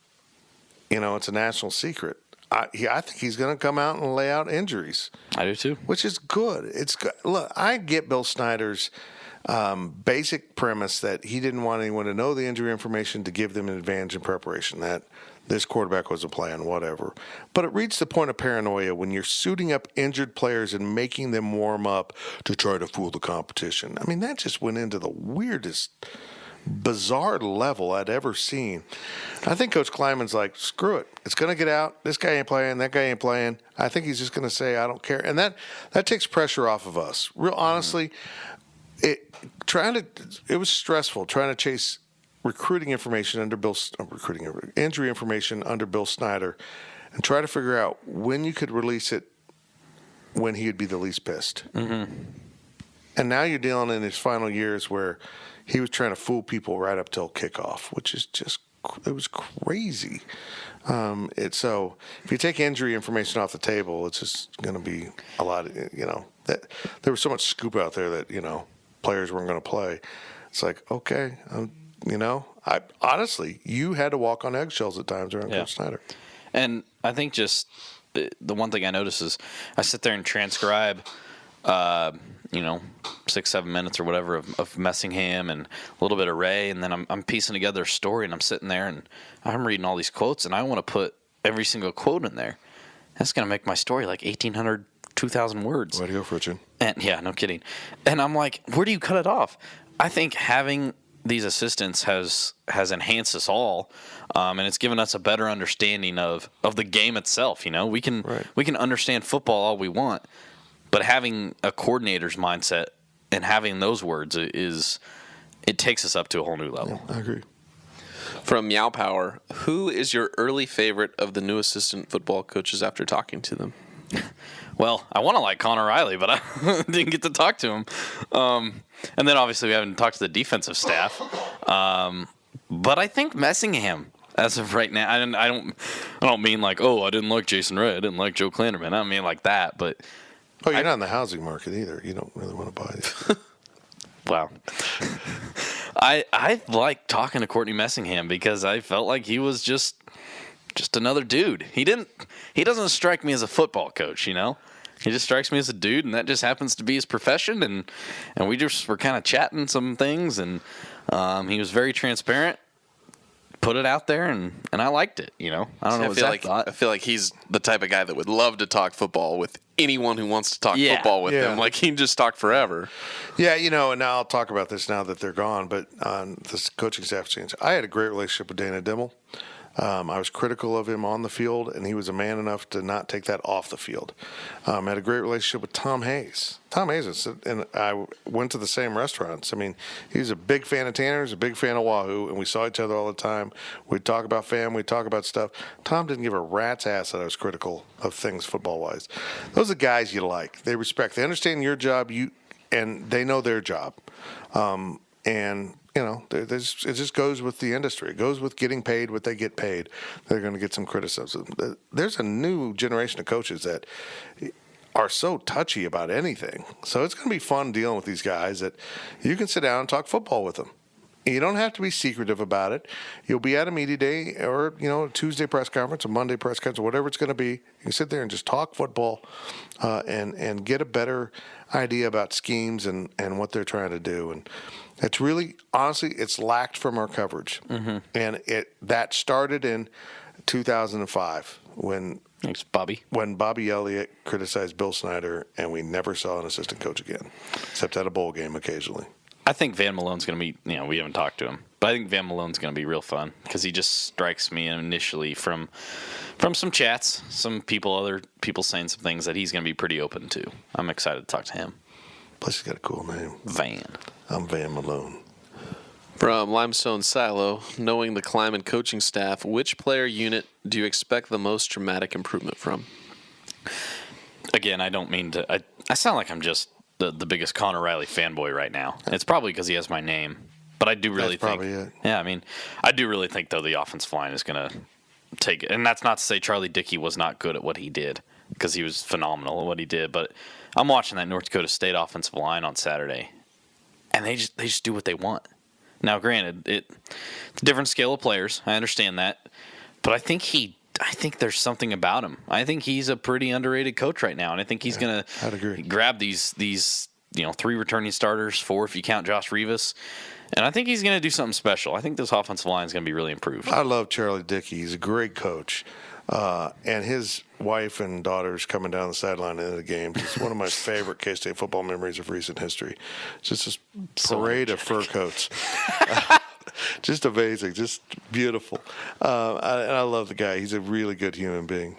it's a national secret. I think he's going to come out and lay out injuries. I do too. Which is good. It's good. Look, I get Bill Snyder's basic premise that he didn't want anyone to know the injury information to give them an advantage in preparation, that this quarterback wasn't playing, whatever. But it reached the point of paranoia when you're suiting up injured players and making them warm up to try to fool the competition. I mean, that just went into the weirdest, bizarre level I'd ever seen. I think Coach Kleiman's like, screw it. It's going to get out. This guy ain't playing. That guy ain't playing. I think he's just going to say, I don't care. And that takes pressure off of us. Real honestly, it was stressful trying to chase recruiting information under injury information under Bill Snyder and try to figure out when you could release it when he would be the least pissed. Mm-hmm. And now you're dealing in his final years where he was trying to fool people right up till kickoff, which is it was crazy. So if you take injury information off the table, it's just going to be a lot of, that there was so much scoop out there that, players weren't going to play. It's like, okay, I honestly, you had to walk on eggshells at times around Coach Snyder. And I think just the one thing I notice is I sit there and transcribe, 6-7 minutes or whatever of Messingham and a little bit of Ray, and then I'm piecing together a story, and I'm sitting there and I'm reading all these quotes, and I want to put every single quote in there. That's going to make my story like 1,800, 2,000 words. Way to go, Fritchin. And yeah, no kidding. And I'm like, where do you cut it off? I think having these assistants has enhanced us all, and it's given us a better understanding of the game itself. We can understand football all we want, but having a coordinator's mindset and having those words it takes us up to a whole new level. Yeah, I agree. From Meow Power, who is your early favorite of the new assistant football coaches after talking to them? Well, I want to like Connor Riley, but I didn't get to talk to him. And then obviously we haven't talked to the defensive staff. But I think Messingham, as of right now, I don't mean like, oh, I didn't like Jason Ray, I didn't like Joe Klanderman. I don't mean like that, but you're not in the housing market either. You don't really want to buy it. Wow. I like talking to Courtney Messingham because I felt like he was just another dude. He doesn't strike me as a football coach, you know? He just strikes me as a dude, and that just happens to be his profession, and we just were kind of chatting some things, and he was very transparent, put it out there, and I liked it, you know? I don't know what Zach thought. I feel like he's the type of guy that would love to talk football with anyone who wants to talk football with him. Like, he can just talk forever. Yeah, you know, and now I'll talk about this now that they're gone, but on this coaching staff change, I had a great relationship with Dana Dimmel. I was critical of him on the field, and he was a man enough to not take that off the field. I had a great relationship with Tom Hayes. Tom Hayes, and I went to the same restaurants. I mean, he's a big fan of Tanner's, a big fan of Wahoo, and we saw each other all the time. We'd talk about family, we'd talk about stuff. Tom didn't give a rat's ass that I was critical of things football-wise. Those are the guys you like. They respect. They understand your job, and they know their job. And you know, it just goes with the industry. It goes with getting paid what they get paid. They're going to get some criticism. There's a new generation of coaches that are so touchy about anything. So it's going to be fun dealing with these guys that you can sit down and talk football with them. You don't have to be secretive about it. You'll be at a media day or, you know, a Tuesday press conference, a Monday press conference, or whatever it's going to be. You can sit there and just talk football and get a better idea about schemes and what they're trying to do. And it's really, honestly, it's lacked from our coverage. Mm-hmm. And that started in 2005 when Bobby Elliott criticized Bill Snyder, and we never saw an assistant coach again, except at a bowl game occasionally. I think Van Malone's going to be, you know, we haven't talked to him, but I think Van Malone's going to be real fun because he just strikes me initially from some chats, other people saying some things that he's going to be pretty open to. I'm excited to talk to him. Plus, he's got a cool name. Van. I'm Van Malone. From Limestone Silo, knowing the climb and coaching staff, which player unit do you expect the most dramatic improvement from? Again, I don't mean to. I sound like I'm just the biggest Connor Riley fanboy right now. It's probably because he has my name, but I do really think. Probably it. Yeah, I mean, I do really think though the offensive line is going to take it, and that's not to say Charlie Dickey was not good at what he did because he was phenomenal at what he did. But I'm watching that North Dakota State offensive line on Saturday, and they just do what they want. Now, granted, it's a different scale of players. I understand that, but I think there's something about him. I think he's a pretty underrated coach right now, and I think he's going to grab these 3 returning starters, 4 if you count Josh Rivas, and I think he's going to do something special. I think this offensive line is going to be really improved. I love Charlie Dickey. He's a great coach, and his wife and daughters coming down the sideline into the games. It's one of my favorite K-State football memories of recent history. Just this parade of fur coats. Just amazing, just beautiful. And I love the guy. He's a really good human being.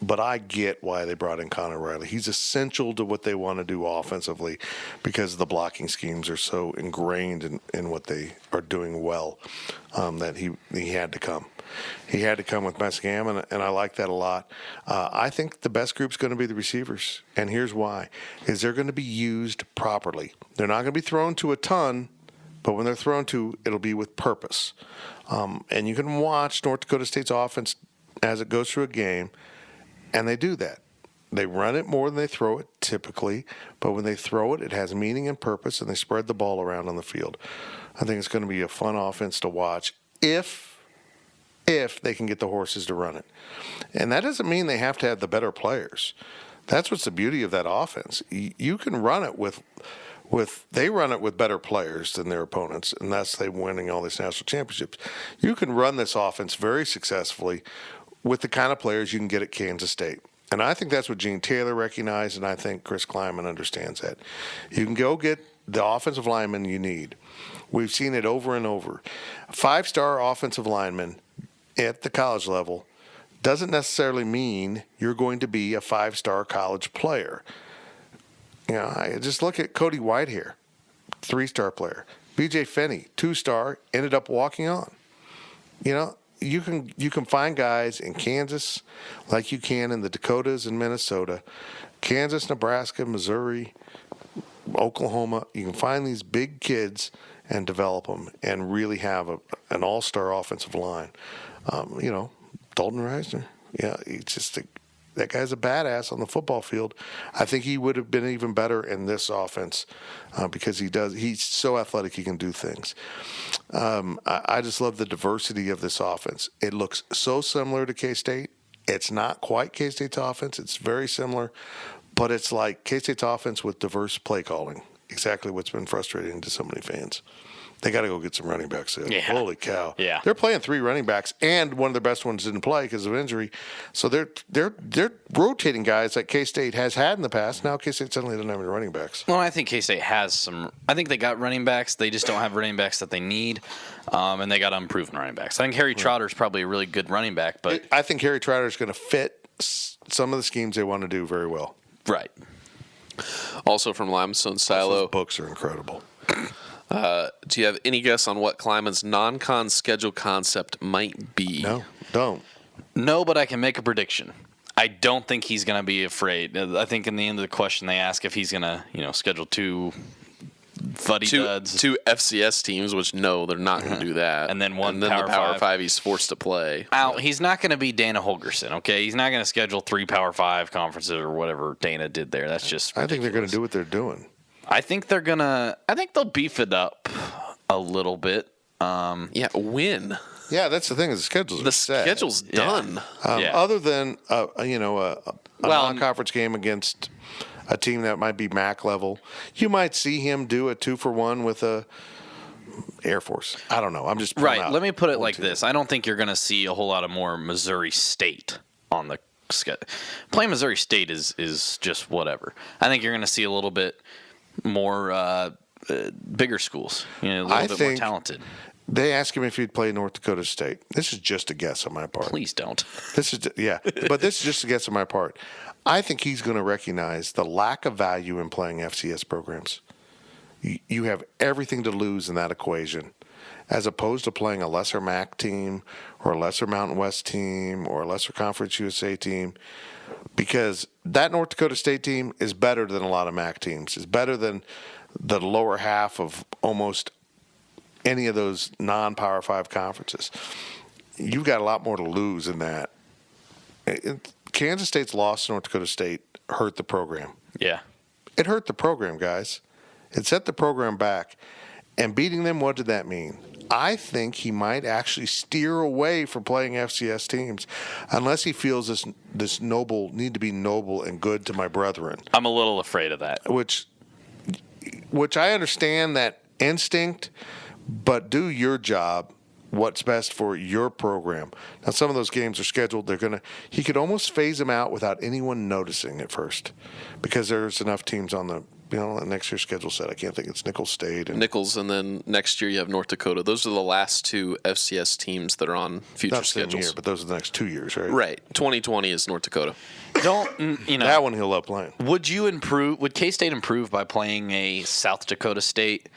But I get why they brought in Connor Riley. He's essential to what they want to do offensively because the blocking schemes are so ingrained in what they are doing well that he had to come. He had to come with Messingham, and I like that a lot. I think the best group's going to be the receivers, and here's why. Is they're going to be used properly. They're not going to be thrown to a ton, but when they're thrown to, it'll be with purpose. And you can watch North Dakota State's offense as it goes through a game, and they do that. They run it more than they throw it typically, but when they throw it, it has meaning and purpose, and they spread the ball around on the field. I think it's going to be a fun offense to watch if they can get the horses to run it. And that doesn't mean they have to have the better players. That's what's the beauty of that offense. You can run it with they run it with better players than their opponents, and that's they winning all these national championships. You can run this offense very successfully with the kind of players you can get at Kansas State. And I think that's what Gene Taylor recognized, and I think Chris Kleiman understands that. You can go get the offensive lineman you need. We've seen it over and over. 5-star offensive lineman at the college level doesn't necessarily mean you're going to be a 5-star college player. You know, I just look at Cody Whitehair, 3-star player. BJ Finney, 2-star, ended up walking on. You know, you can find guys in Kansas like you can in the Dakotas and Minnesota, Kansas, Nebraska, Missouri, Oklahoma. You can find these big kids and develop them and really have an all-star offensive line. You know, Dalton Reisner. Yeah, he's just that guy's a badass on the football field. I think he would have been even better in this offense because he's so athletic, he can do things. I just love the diversity of this offense. It looks so similar to K-State. It's not quite K-State's offense. It's very similar, but it's like K-State's offense with diverse play calling. Exactly what's been frustrating to so many fans. They got to go get some running backs there. Yeah. Holy cow! Yeah, they're playing 3 running backs, and one of their best ones didn't play because of injury. So they're rotating guys that K-State has had in the past. Now K-State suddenly doesn't have any running backs. Well, I think K-State has some. I think they got running backs. They just don't have running backs that they need, and they got unproven running backs. I think Harry Trotter is probably a really good running back, but I think Harry Trotter is going to fit some of the schemes they want to do very well. right. Also from Limestone Silo, Those books are incredible. do you have any guess on what Kleiman's non-con schedule concept might be? No, don't. No, but I can make a prediction. I don't think he's going to be afraid. I think in the end of the question they ask if he's going to, schedule 2 fuddy-duds. Two FCS teams, which no, they're not going to do that. And then one the Power Power Five. 5 he's forced to play. He's not going to be Dana Holgerson, okay? He's not going to schedule 3 Power 5 conferences or whatever Dana did there. That's just ridiculous. I think they're going to do what they're doing. I think they'll beef it up a little bit. Yeah, win. Yeah, that's the thing. Is the schedule's The set. schedule's done. Yeah. Other than a Well, non-conference game against a team that might be MAC level, you might see him do a 2-for-1 with a Air Force. I don't know. I'm just pulling Right. out Let me put it one like team. this. I don't think you're going to see a whole lot of more Missouri State on the schedule. Playing Missouri State is just whatever. I think you're going to see a little bit more bigger schools, a little bit more think talented. They asked him if he'd play North Dakota State. This is just a guess on my part. Please don't. This is but this is just a guess on my part. I think he's going to recognize the lack of value in playing FCS programs. You have everything to lose in that equation, as opposed to playing a lesser MAC team or a lesser Mountain West team or a lesser Conference USA team, because that North Dakota State team is better than a lot of MAC teams. It's better than the lower half of almost any of those non-Power 5 conferences. You've got a lot more to lose in that. Kansas State's loss to North Dakota State hurt the program. Yeah. It hurt the program, guys. It set the program back. And beating them, what did that mean? I think he might actually steer away from playing FCS teams unless he feels this need to be noble and good to my brethren. I'm a little afraid of that. Which I understand that instinct, but do your job, what's best for your program. Now, some of those games are scheduled. He could almost phase them out without anyone noticing at first, because there's enough teams on the next year's schedule set. I can't think. It's Nicholls State and then next year you have North Dakota. Those are the last 2 FCS teams that are on future not same schedules. year, but those are the next 2 years, right? Right. 2020 is North Dakota. That one he'll love playing. Would K-State improve by playing a South Dakota State?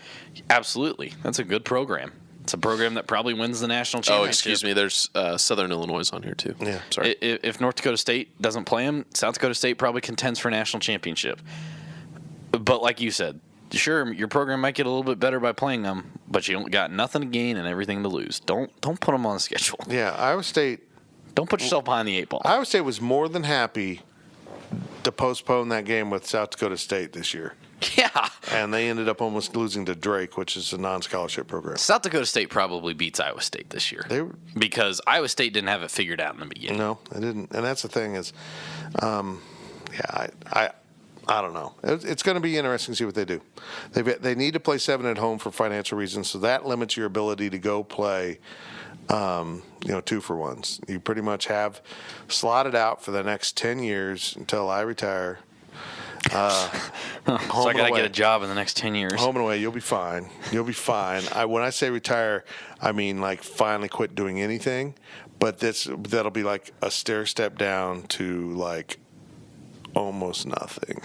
Absolutely. That's a good program. It's a program that probably wins the national championship. Oh, excuse me. There's Southern Illinois on here too. Yeah. Sorry. If North Dakota State doesn't play them, South Dakota State probably contends for a national championship. But like you said, sure, your program might get a little bit better by playing them, but you don't got nothing to gain and everything to lose. Don't put them on the schedule. Yeah, Iowa State. Don't put yourself behind the 8 ball. Iowa State was more than happy to postpone that game with South Dakota State this year. Yeah. And they ended up almost losing to Drake, which is a non-scholarship program. South Dakota State probably beats Iowa State this year. Because Iowa State didn't have it figured out in the beginning. No, they didn't. And that's the thing is, I don't know. It's going to be interesting to see what they do. They need to play 7 at home for financial reasons, so that limits your ability to go play 2-for-1s. You pretty much have slotted out for the next 10 years until I retire. So I got to get a job in the next 10 years. Home and away, you'll be fine. You'll be fine. When I say retire, I mean like finally quit doing anything. But that'll be like a stair step down to like almost nothing.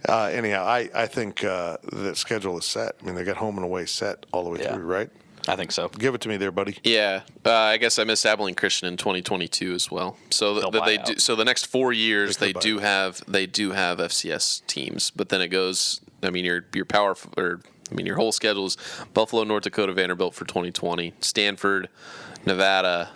Anyhow, I think the schedule is set. I mean, they got home and away set all the way through, right? I think so. Give it to me there, buddy. Yeah, I guess I missed Abilene Christian in 2022 as well. So they do. So the next 4 years they do have FCS teams, but then it goes. I mean, your whole schedule is Buffalo, North Dakota, Vanderbilt for 2020, Stanford, Nevada,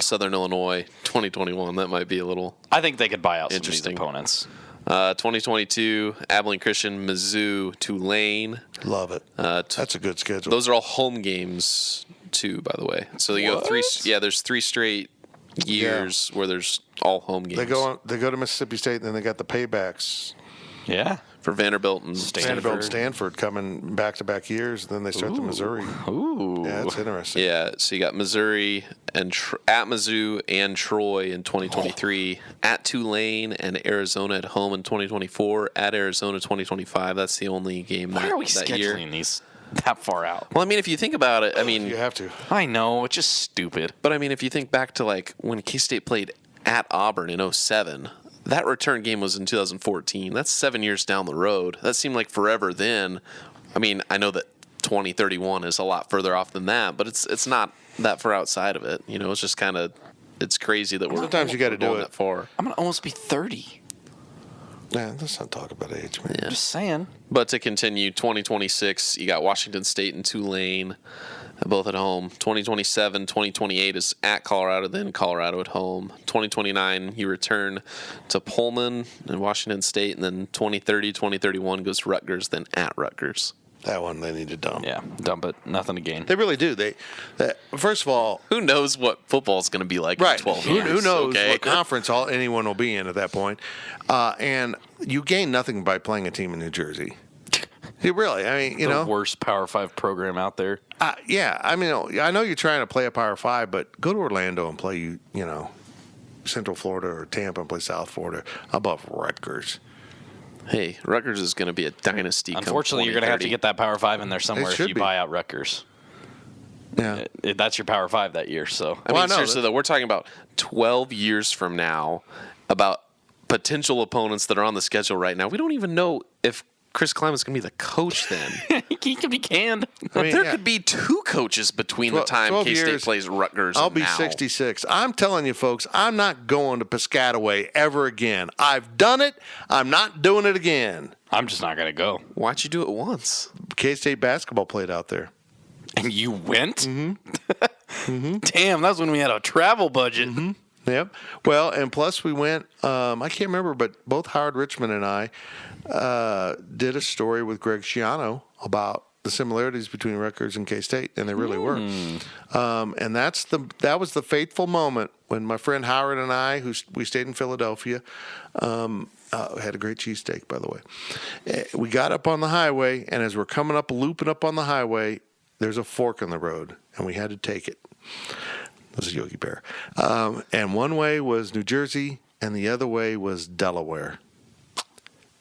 Southern Illinois, 2021. That might be a little. I think they could buy out some of these Interesting. opponents. 2022, Abilene Christian, Mizzou, Tulane. Love it. That's a good schedule. Those are all home games too, by the way. So you go three. Yeah, there's 3 straight years where there's all home games. They go to Mississippi State, and then they got the paybacks. Yeah. For Vanderbilt and Vanderbilt and Stanford coming back-to-back years, and then they start the Missouri. Ooh. Yeah, that's interesting. Yeah, so you got Missouri and at Mizzou and Troy in 2023, at Tulane and Arizona at home in 2024, at Arizona 2025. That's the only game Why are we that scheduling year. these that far out? Well, I mean, if you think about it, I mean, You have to. I know, it's just stupid. but I mean, if you think back to like when K-State played at Auburn in 2007. That return game was in 2014. That's 7 years down the road. That seemed like forever then. I mean, I know that 2031 is a lot further off than that, but it's not that far outside of it. You know, it's just kind of it's crazy that Sometimes you got to do going it. that far. I'm going to almost be 30. Yeah, let's not talk about age, man. Yeah. Just saying. But to continue, 2026, you got Washington State and Tulane, both at home. 2027, 2028 is at Colorado, then Colorado at home. 2029, you return to Pullman and Washington State, and then 2030, 2031 goes to Rutgers, then at Rutgers. That one they need to dump. Yeah, dump it. Nothing to gain. They really do. First of all, Who knows what football is going to be like right? in 12 Who years? knows okay? what conference anyone will be in at that point? And you gain nothing by playing a team in New Jersey. You really, I mean, The worst Power 5 program out there. Yeah. I mean, I know you're trying to play a Power 5, but go to Orlando and play, Central Florida or Tampa and play South Florida above Rutgers. Hey, Rutgers is going to be a dynasty. Unfortunately, you're going to have to get that Power 5 in there somewhere if should you be. buy out Rutgers. Yeah. That's your Power 5 that year. So I mean, seriously, though, we're talking about 12 years from now, about potential opponents that are on the schedule right now. We don't even know if Chris Kliman's going to be the coach then. he could be canned. I mean, There yeah. could be 2 coaches between the time 12 K-State years, plays Rutgers I'll and be now. 66. I'm telling you, folks, I'm not going to Piscataway ever again. I've done it. I'm not doing it again. I'm just not going to go. Why'd you do it once? K-State basketball played out there. And you went? Mm-hmm. Damn, that was when we had a travel budget. Mm-hmm. Yep. Well, and plus we went, I can't remember, but both Howard Richmond and I did a story with Greg Schiano about the similarities between Rutgers and K-State, and they really were. And that was the fateful moment when my friend Howard and I, we stayed in Philadelphia, had a great cheesesteak, by the way. We got up on the highway, and as we're coming up, looping up on the highway, there's a fork in the road, and we had to take it. It was a Yogi Bear. And one way was New Jersey, and the other way was Delaware.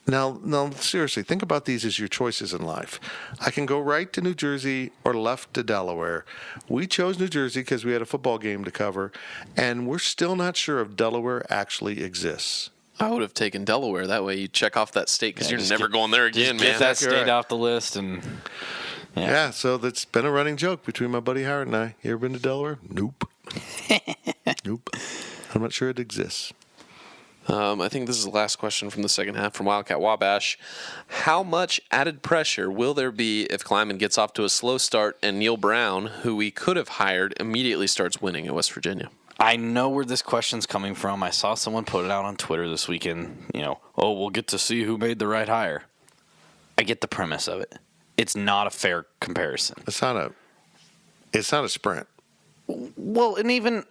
Now, seriously, think about these as your choices in life. I can go right to New Jersey or left to Delaware. We chose New Jersey because we had a football game to cover, and we're still not sure if Delaware actually exists. I would have taken Delaware. That way you check off that state because you're never going there again, Get man. that state off the list. And Yeah, so that's been a running joke between my buddy Howard and I. You ever been to Delaware? Nope. Nope. I'm not sure it exists. I think this is the last question from the second half from Wildcat Wabash. How much added pressure will there be if Kliman gets off to a slow start and Neil Brown, who we could have hired, immediately starts winning at West Virginia? I know where this question's coming from. I saw someone put it out on Twitter this weekend. We'll get to see who made the right hire. I get the premise of it. It's not a fair comparison. It's not a sprint. Well, and even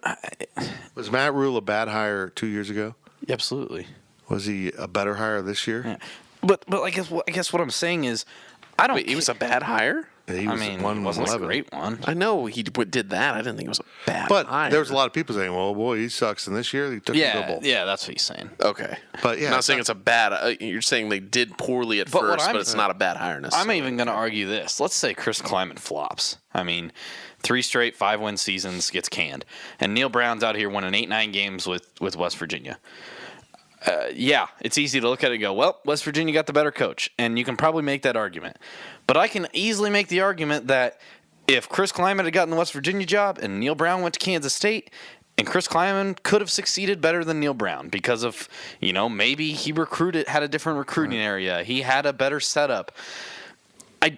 Was Matt Rule a bad hire 2 years ago? absolutely. Was he a better hire this year? Yeah. But I guess what I'm saying is, I don't. Wait, he was a bad hire? He I was mean, one it wasn't a 11. great one. I know he did that. I didn't think it was a bad But hire. there was a lot of people saying, "Well, boy, he sucks." And this year, he took the Yeah, double. yeah, that's what he's saying. Okay. But, yeah, I'm not it's saying not- it's a bad. You're saying they did poorly at But what first, I'm- but it's not a bad hire necessarily. I'm even going to argue this. Let's say Chris Kliman flops. I mean, 3 straight 5-win seasons, gets canned, and Neil Brown's out here winning 8-9 games with West Virginia. Yeah, it's easy to look at it and go, well, West Virginia got the better coach, and you can probably make that argument. But I can easily make the argument that if Chris Kleiman had gotten the West Virginia job and Neil Brown went to Kansas State, and Chris Kleiman could have succeeded better than Neil Brown because of, maybe he had a different recruiting area. He had a better setup. I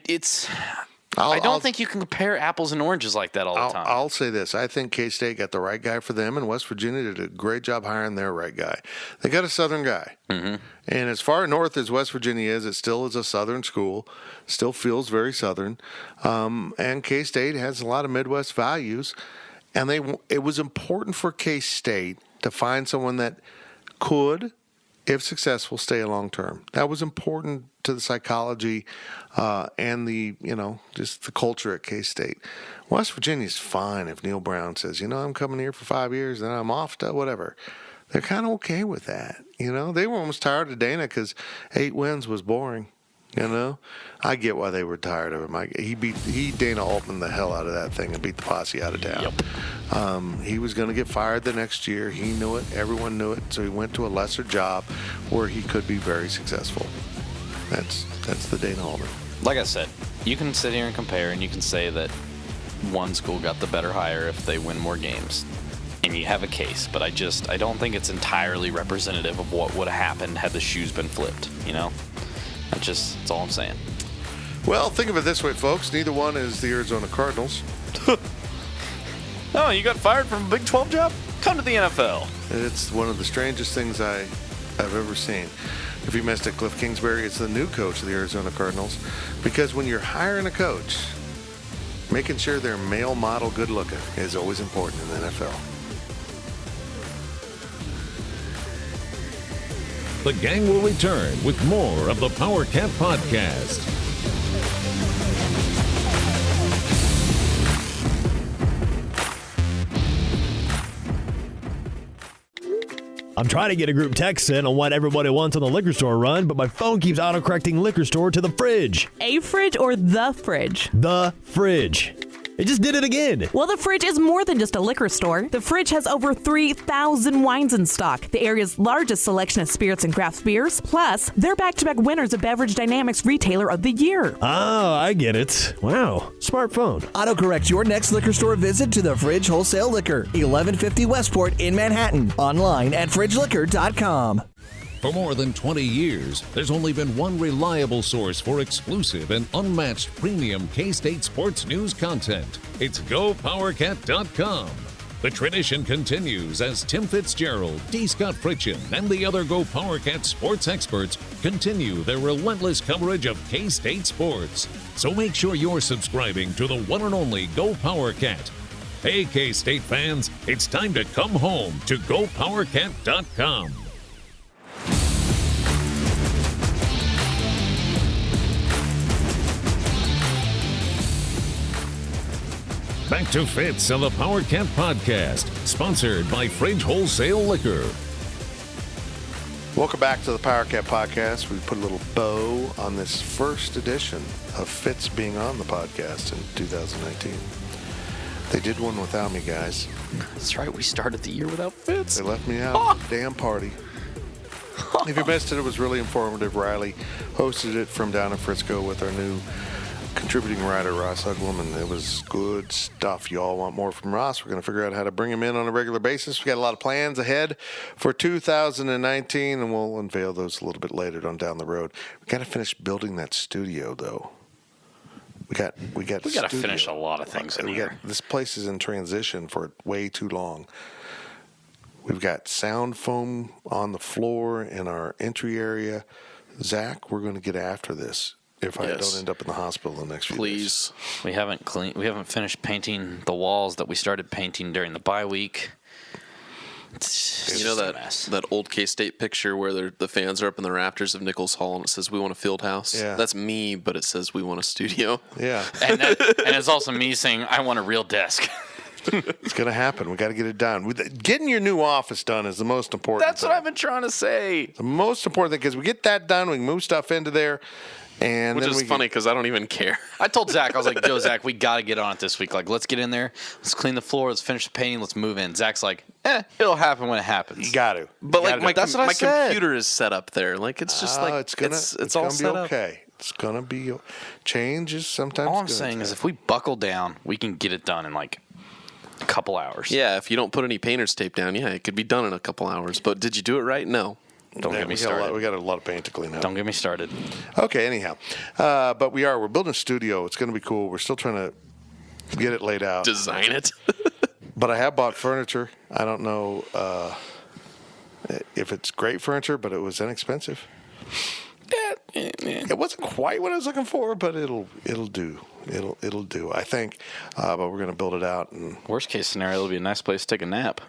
don't think you can compare apples and oranges like that all the time. I'll say this. I think K-State got the right guy for them, and West Virginia did a great job hiring their right guy. They got a Southern guy. Mm-hmm. And as far north as West Virginia is, it still is a Southern school, still feels very Southern. And K-State has a lot of Midwest values. And it was important for K-State to find someone that could, if successful, stay long term. That was important to the psychology and just the culture at K-State. West Virginia's fine if Neil Brown says, I'm coming here for 5 years, then I'm off to whatever. They're kind of okay with that. They were almost tired of Dana because 8 wins was boring. I get why they were tired of him. He Dana Altman the hell out of that thing and beat the posse out of town. Yep. He was going to get fired the next year. He knew it. Everyone knew it. So he went to a lesser job where he could be very successful. That's the Dana Altman. Like I said, you can sit here and compare, and you can say that one school got the better hire if they win more games, and you have a case. But I don't think it's entirely representative of what would have happened had the shoes been flipped. That's all I'm saying. Well, think of it this way, folks. Neither one is the Arizona Cardinals. Oh, you got fired from a Big 12 job? Come to the NFL. It's one of the strangest things I've ever seen. If you missed it, Cliff Kingsbury is the new coach of the Arizona Cardinals. Because when you're hiring a coach, making sure they're male model good looking is always important in the NFL. The gang will return with more of the Powercat Podcast. I'm trying to get a group text in on what everybody wants on the liquor store run, but my phone keeps autocorrecting liquor store to the fridge. A fridge or the fridge? The fridge. It just did it again. Well, the fridge is more than just a liquor store. The fridge has over 3,000 wines in stock, the area's largest selection of spirits and craft beers. Plus, they're back-to-back winners of Beverage Dynamics Retailer of the Year. Oh, I get it. Wow. Smartphone. Autocorrect your next liquor store visit to the Fridge Wholesale Liquor, 1150 Westport in Manhattan. Online at fridgeliquor.com. For more than 20 years, there's only been one reliable source for exclusive and unmatched premium K-State sports news content. It's GoPowercat.com. The tradition continues as Tim Fitzgerald, D. Scott Fritchen, and the other Go PowerCat sports experts continue their relentless coverage of K-State sports. So make sure you're subscribing to the one and only Go PowerCat. Hey, K-State fans, it's time to come home to GoPowerCat.com. Back to Fitz on the Powercat Podcast, sponsored by Fridge Wholesale Liquor. Welcome back to the Powercat Podcast. We put a little bow on this first edition of Fitz being on the podcast in 2019. They did one without me, guys. That's right. We started the year without Fitz. They left me out of the damn party. If you missed it, it was really informative. Riley hosted it from down in Frisco with our new contributing writer, Ross Uglum, and it was good stuff. You all want more from Ross. We're going to figure out how to bring him in on a regular basis. We got a lot of plans ahead for 2019, and we'll unveil those a little bit later on down the road. We got to finish building that studio, though. We got to finish a lot of things in here. This place is in transition for way too long. We've got sound foam on the floor in our entry area. Zach, we're going to get after this. If I don't end up in the hospital the next few days. We haven't finished painting the walls that we started painting during the bye week. You know that old K-State picture where the fans are up in the rafters of Nichols Hall and it says, "We want a field house"? Yeah. That's me, but it says, "We want a studio." Yeah. and it's also me saying, "I want a real desk." It's going to happen. We got to get it done. Getting your new office done is the most important That's thing. what I've been trying to say. The most important thing, because we get that done, we can move stuff into there. And Which then is funny because I don't even care. I told Zach, I was like, "Yo, Zach, we got to get on it this week. Like, let's get in there. Let's clean the floor. Let's finish the painting. Let's move in." Zach's like, "It'll happen when it happens." You got to. But like that's what I my said. computer is set up there. Like it's just like it's all set be up. okay. It's going to be changes sometimes. All I'm good. saying is if we buckle down, we can get it done in like a couple hours. Yeah, if you don't put any painter's tape down, yeah, it could be done in a couple hours. But did you do it right? No. Don't get me started. We got a lot of paint to clean up. Don't get me started. Okay, anyhow. But we're building a studio. It's going to be cool. We're still trying to get it laid out. Design it. But I have bought furniture. I don't know if it's great furniture, but it was inexpensive. It wasn't quite what I was looking for, but it'll do. It'll do, I think. But we're going to build it out. And Worst case scenario, it'll be a nice place to take a nap.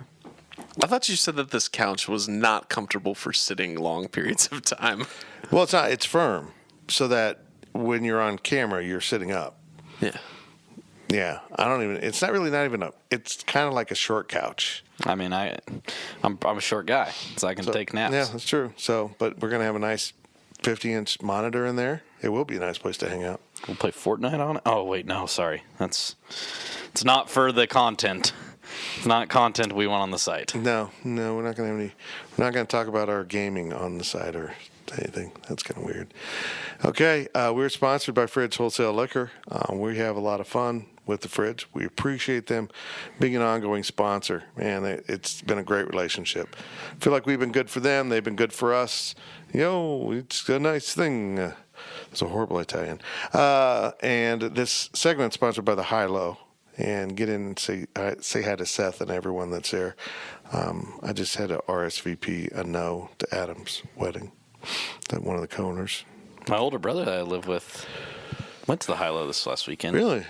I thought you said that this couch was not comfortable for sitting long periods of time. well, it's not. It's firm, so that when you're on camera, you're sitting up. Yeah. Yeah, I don't even. It's not really not even up. It's kind of like a short couch. I mean, I'm a short guy, so I can take naps. Yeah, that's true. So, but we're gonna have a nice 50-inch monitor in there. It will be a nice place to hang out. We'll play Fortnite on it. Oh wait, no, sorry. It's not for the content. It's not content we want on the site. No, we're not gonna have any. We're not gonna talk about our gaming on the site or anything. That's kind of weird. Okay, we're sponsored by Fridge Wholesale Liquor. We have a lot of fun with the Fridge. We appreciate them being an ongoing sponsor. Man, it's been a great relationship. I feel like we've been good for them. They've been good for us. It's a nice thing. It's a horrible Italian. And this segment is sponsored by the High Low. And get in and say hi to Seth and everyone that's there. I just had to RSVP a no to Adam's wedding. That one of the co-owners. My older brother that I live with went to the High-Low this last weekend. Really?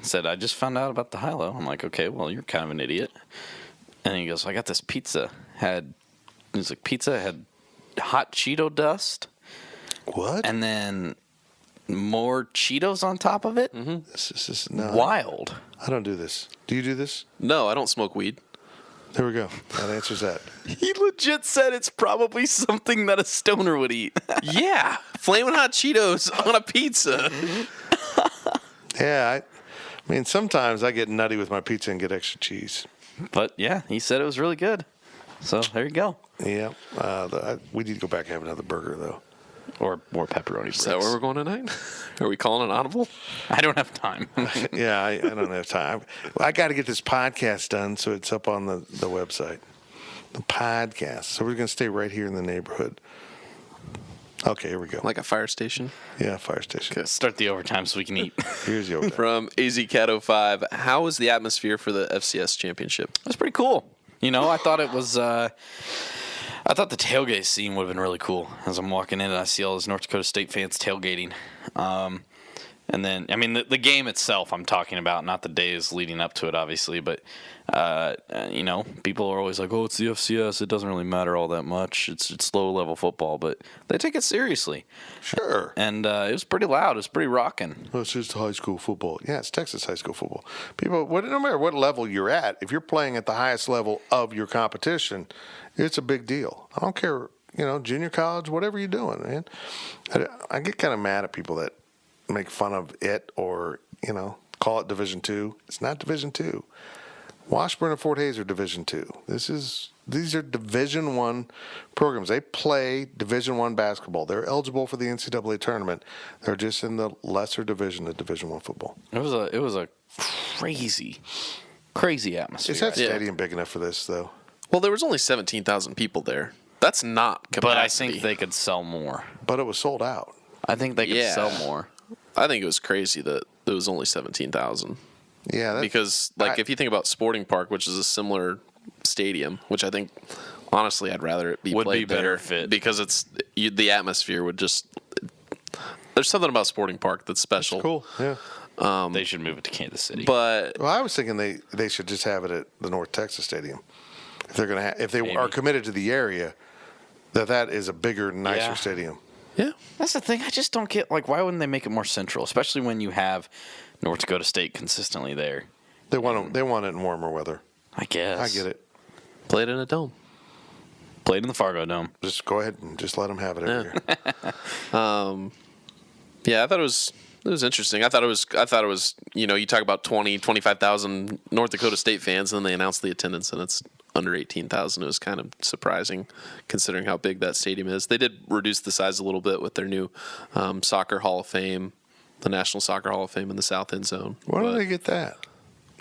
Said, I just found out about the High-Low. I'm like, okay, well, you're kind of an idiot. And he goes, I got this pizza. Pizza had hot Cheeto dust. What? And then more Cheetos on top of it. Mm-hmm. This is no. Wild. I don't do this. Do you do this? No, I don't smoke weed. There we go. That answers that. He legit said it's probably something that a stoner would eat. Yeah, flaming hot Cheetos on a pizza. Yeah, I mean, sometimes I get nutty with my pizza and get extra cheese. But yeah, he said it was really good. So there you go. Yeah, we need to go back and have another burger though. Or more pepperoni Is that where we're going tonight? Are we calling an audible? I don't have time. Yeah, I don't have time. I got to get this podcast done so it's up on the website. The podcast. So we're going to stay right here in the neighborhood. Okay, here we go. Like a fire station? Yeah, fire station. Start the overtime so we can eat. Here's the overtime. From AZCat05, how was the atmosphere for the FCS championship? That's pretty cool. I thought it was. I thought the tailgate scene would have been really cool. As I'm walking in and I see all those North Dakota State fans tailgating. And then, I mean, the game itself I'm talking about, not the days leading up to it, obviously. But, people are always like, oh, it's the FCS. It doesn't really matter all that much. It's low-level football. But they take it seriously. Sure. And it was pretty loud. It was pretty rocking. Well, it's just high school football. Yeah, it's Texas high school football. People, no matter what level you're at, if you're playing at the highest level of your competition, it's a big deal. I don't care, junior college, whatever you're doing, man. I get kind of mad at people that make fun of it or, call it Division II. It's not Division II. Washburn and Fort Hays are Division II. These are Division I programs. They play Division I basketball. They're eligible for the NCAA tournament. They're just in the lesser division of Division I football. It was a crazy atmosphere. Is that stadium big enough for this, though? Well, there was only 17,000 people there. That's not capacity. But I think they could sell more. But it was sold out. I think they could sell more. I think it was crazy that there was only 17,000. Yeah, because if you think about Sporting Park, which is a similar stadium, which I think honestly I'd rather it be would played be better there fit because the atmosphere would just. There's something about Sporting Park that's special. It's cool. Yeah. They should move it to Kansas City. But I was thinking they should just have it at the North Texas Stadium. If they're gonna if they are committed to the area, that is a bigger, nicer stadium. Yeah, that's the thing. I just don't get why wouldn't they make it more central, especially when you have North Dakota State consistently there. They want it in warmer weather. I guess. I get it. Play it in a dome. Played in the Fargo Dome. Just go ahead and just let them have it every year. Yeah, I thought it was interesting. I thought it was you talk about 20, 25,000 North Dakota State fans, and then they announced the attendance, and it's under 18,000. It was kind of surprising considering how big that stadium is. They did reduce the size a little bit with their new soccer Hall of Fame, the National Soccer Hall of Fame in the South End Zone. Why do they get that?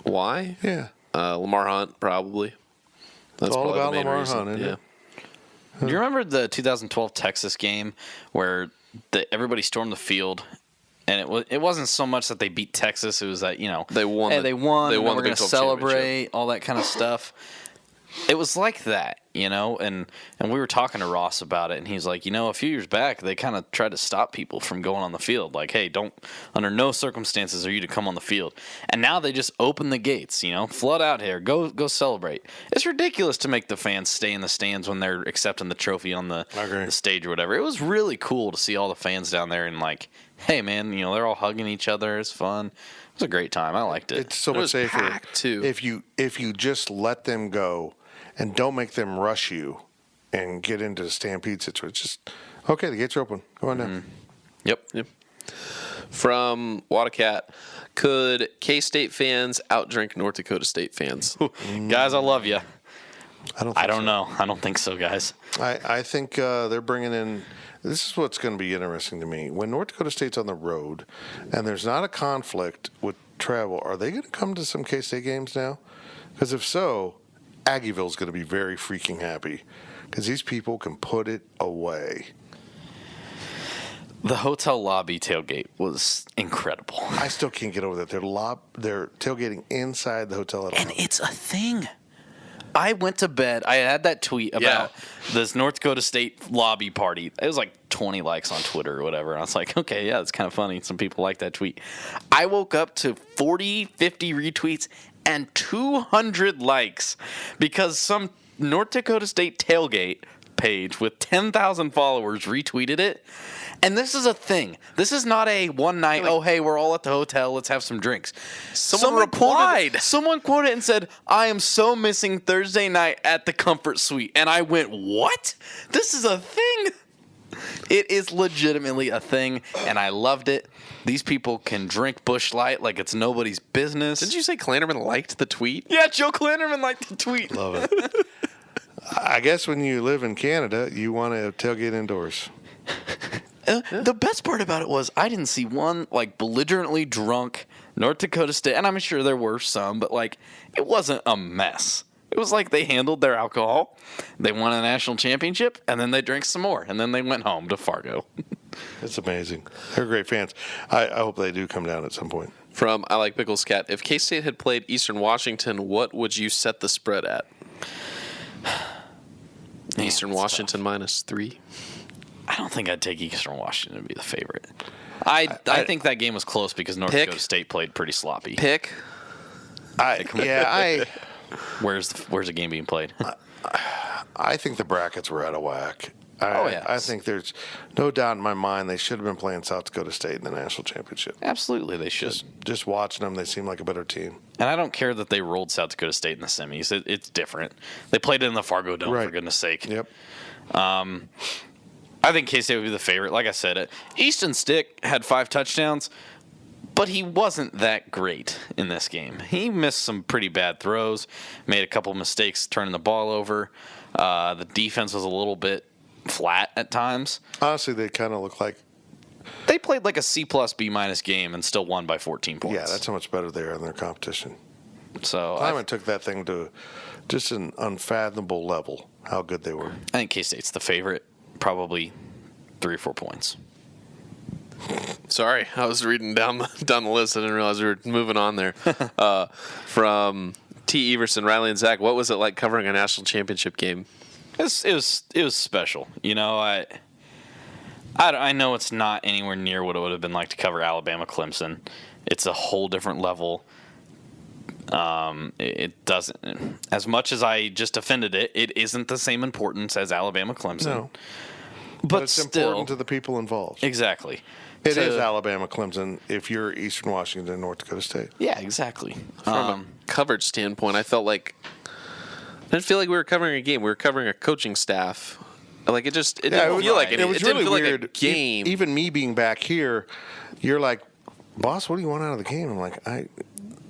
Why? Yeah. Lamar Hunt, probably. That's It's all probably about the main Lamar reason. Hunt, isn't Yeah. it? Do you remember the 2012 Texas game where everybody stormed the field? And it wasn't so much that they beat Texas. It was that, They won. hey, they won. They and won we're the going Big to 12 celebrate, all that kind of stuff. It was like that, and we were talking to Ross about it, and he's like, a few years back, they kind of tried to stop people from going on the field. Like, hey, under no circumstances are you to come on the field. And now they just open the gates, flood out here, go celebrate. It's ridiculous to make the fans stay in the stands when they're accepting the trophy on the stage or whatever. It was really cool to see all the fans down there and like, hey, man, they're all hugging each other. It's fun. It was a great time. I liked it. It's so It much was safer packed, too. if you just let them go and don't make them rush you and get into the stampede situation. Just okay, the gates are open. Go on down. Yep. From Powercat, could K-State fans outdrink North Dakota State fans? Guys, I love you. I don't know. I don't think so, guys. I think they're bringing in. This is what's going to be interesting to me. When North Dakota State's on the road and there's not a conflict with travel, are they going to come to some K-State games now? Because if so, Aggieville's going to be very freaking happy because these people can put it away. The hotel lobby tailgate was incredible. I still can't get over that. They're tailgating inside the hotel at all. And it's a thing. I went to bed. I had that tweet about this North Dakota State lobby party. It was like 20 likes on Twitter or whatever. I was like, okay, yeah, it's kind of funny. Some people like that tweet. I woke up to 40, 50 retweets and 200 likes because some North Dakota State tailgate page with 10,000 followers retweeted it. And this is a thing. This is not a one night, oh, hey, we're all at the hotel, let's have some drinks. Someone replied. Someone quoted and said, I am so missing Thursday night at the Comfort Suite. And I went, what? This is a thing? It is legitimately a thing, and I loved it. These people can drink Busch Light like it's nobody's business. Didn't you say Klanderman liked the tweet? Yeah, Joe Klanderman liked the tweet. Love it. I guess when you live in Canada, you want to tailgate indoors. The best part about it was I didn't see one like belligerently drunk North Dakota State, and I'm sure there were some, but like it wasn't a mess. It was like they handled their alcohol, they won a national championship, and then they drank some more, and then they went home to Fargo. It's amazing. They're great fans. I hope they do come down at some point. From I Like Pickles Cat, if K-State had played Eastern Washington, what would you set the spread at? Eastern Washington -3. I don't think I'd take Eastern Washington to be the favorite. I think that game was close because North Dakota State played pretty sloppy. Pick. Where's the game being played? I think the brackets were out of whack. Yeah. I think there's no doubt in my mind they should have been playing South Dakota State in the national championship. Absolutely, they should. Just watching them, they seem like a better team. And I don't care that they rolled South Dakota State in the semis. It's different. They played it in the Fargo Dome, for goodness sake. Yep. I think K-State would be the favorite. Like I said, Easton Stick had 5 touchdowns, but he wasn't that great in this game. He missed some pretty bad throws, made a couple mistakes turning the ball over. The defense was a little bit flat at times. Honestly, they kind of look like they played like a C+, B- game and still won by 14 points. Yeah, that's how much better they are in their competition. So Kleiman took that thing to just an unfathomable level, how good they were. I think K-State's the favorite, probably 3 or 4 points. Sorry, I was reading down the list. I didn't realize we were moving on there. From T. Everson, Riley, and Zach, what was it like covering a national championship game? It was special. I know it's not anywhere near what it would have been like to cover Alabama Clemson. It's a whole different level. It doesn't, as much as I just defended it, it isn't the same importance as Alabama Clemson. No. But it's still, important to the people involved. Exactly. It is Alabama Clemson if you're Eastern Washington and North Dakota State. Yeah, exactly. From a coverage standpoint, I didn't feel like we were covering a game. We were covering a coaching staff. Like it didn't feel like it. It was didn't really feel weird. like a game. Even me being back here, you're like, boss, what do you want out of the game? I'm like,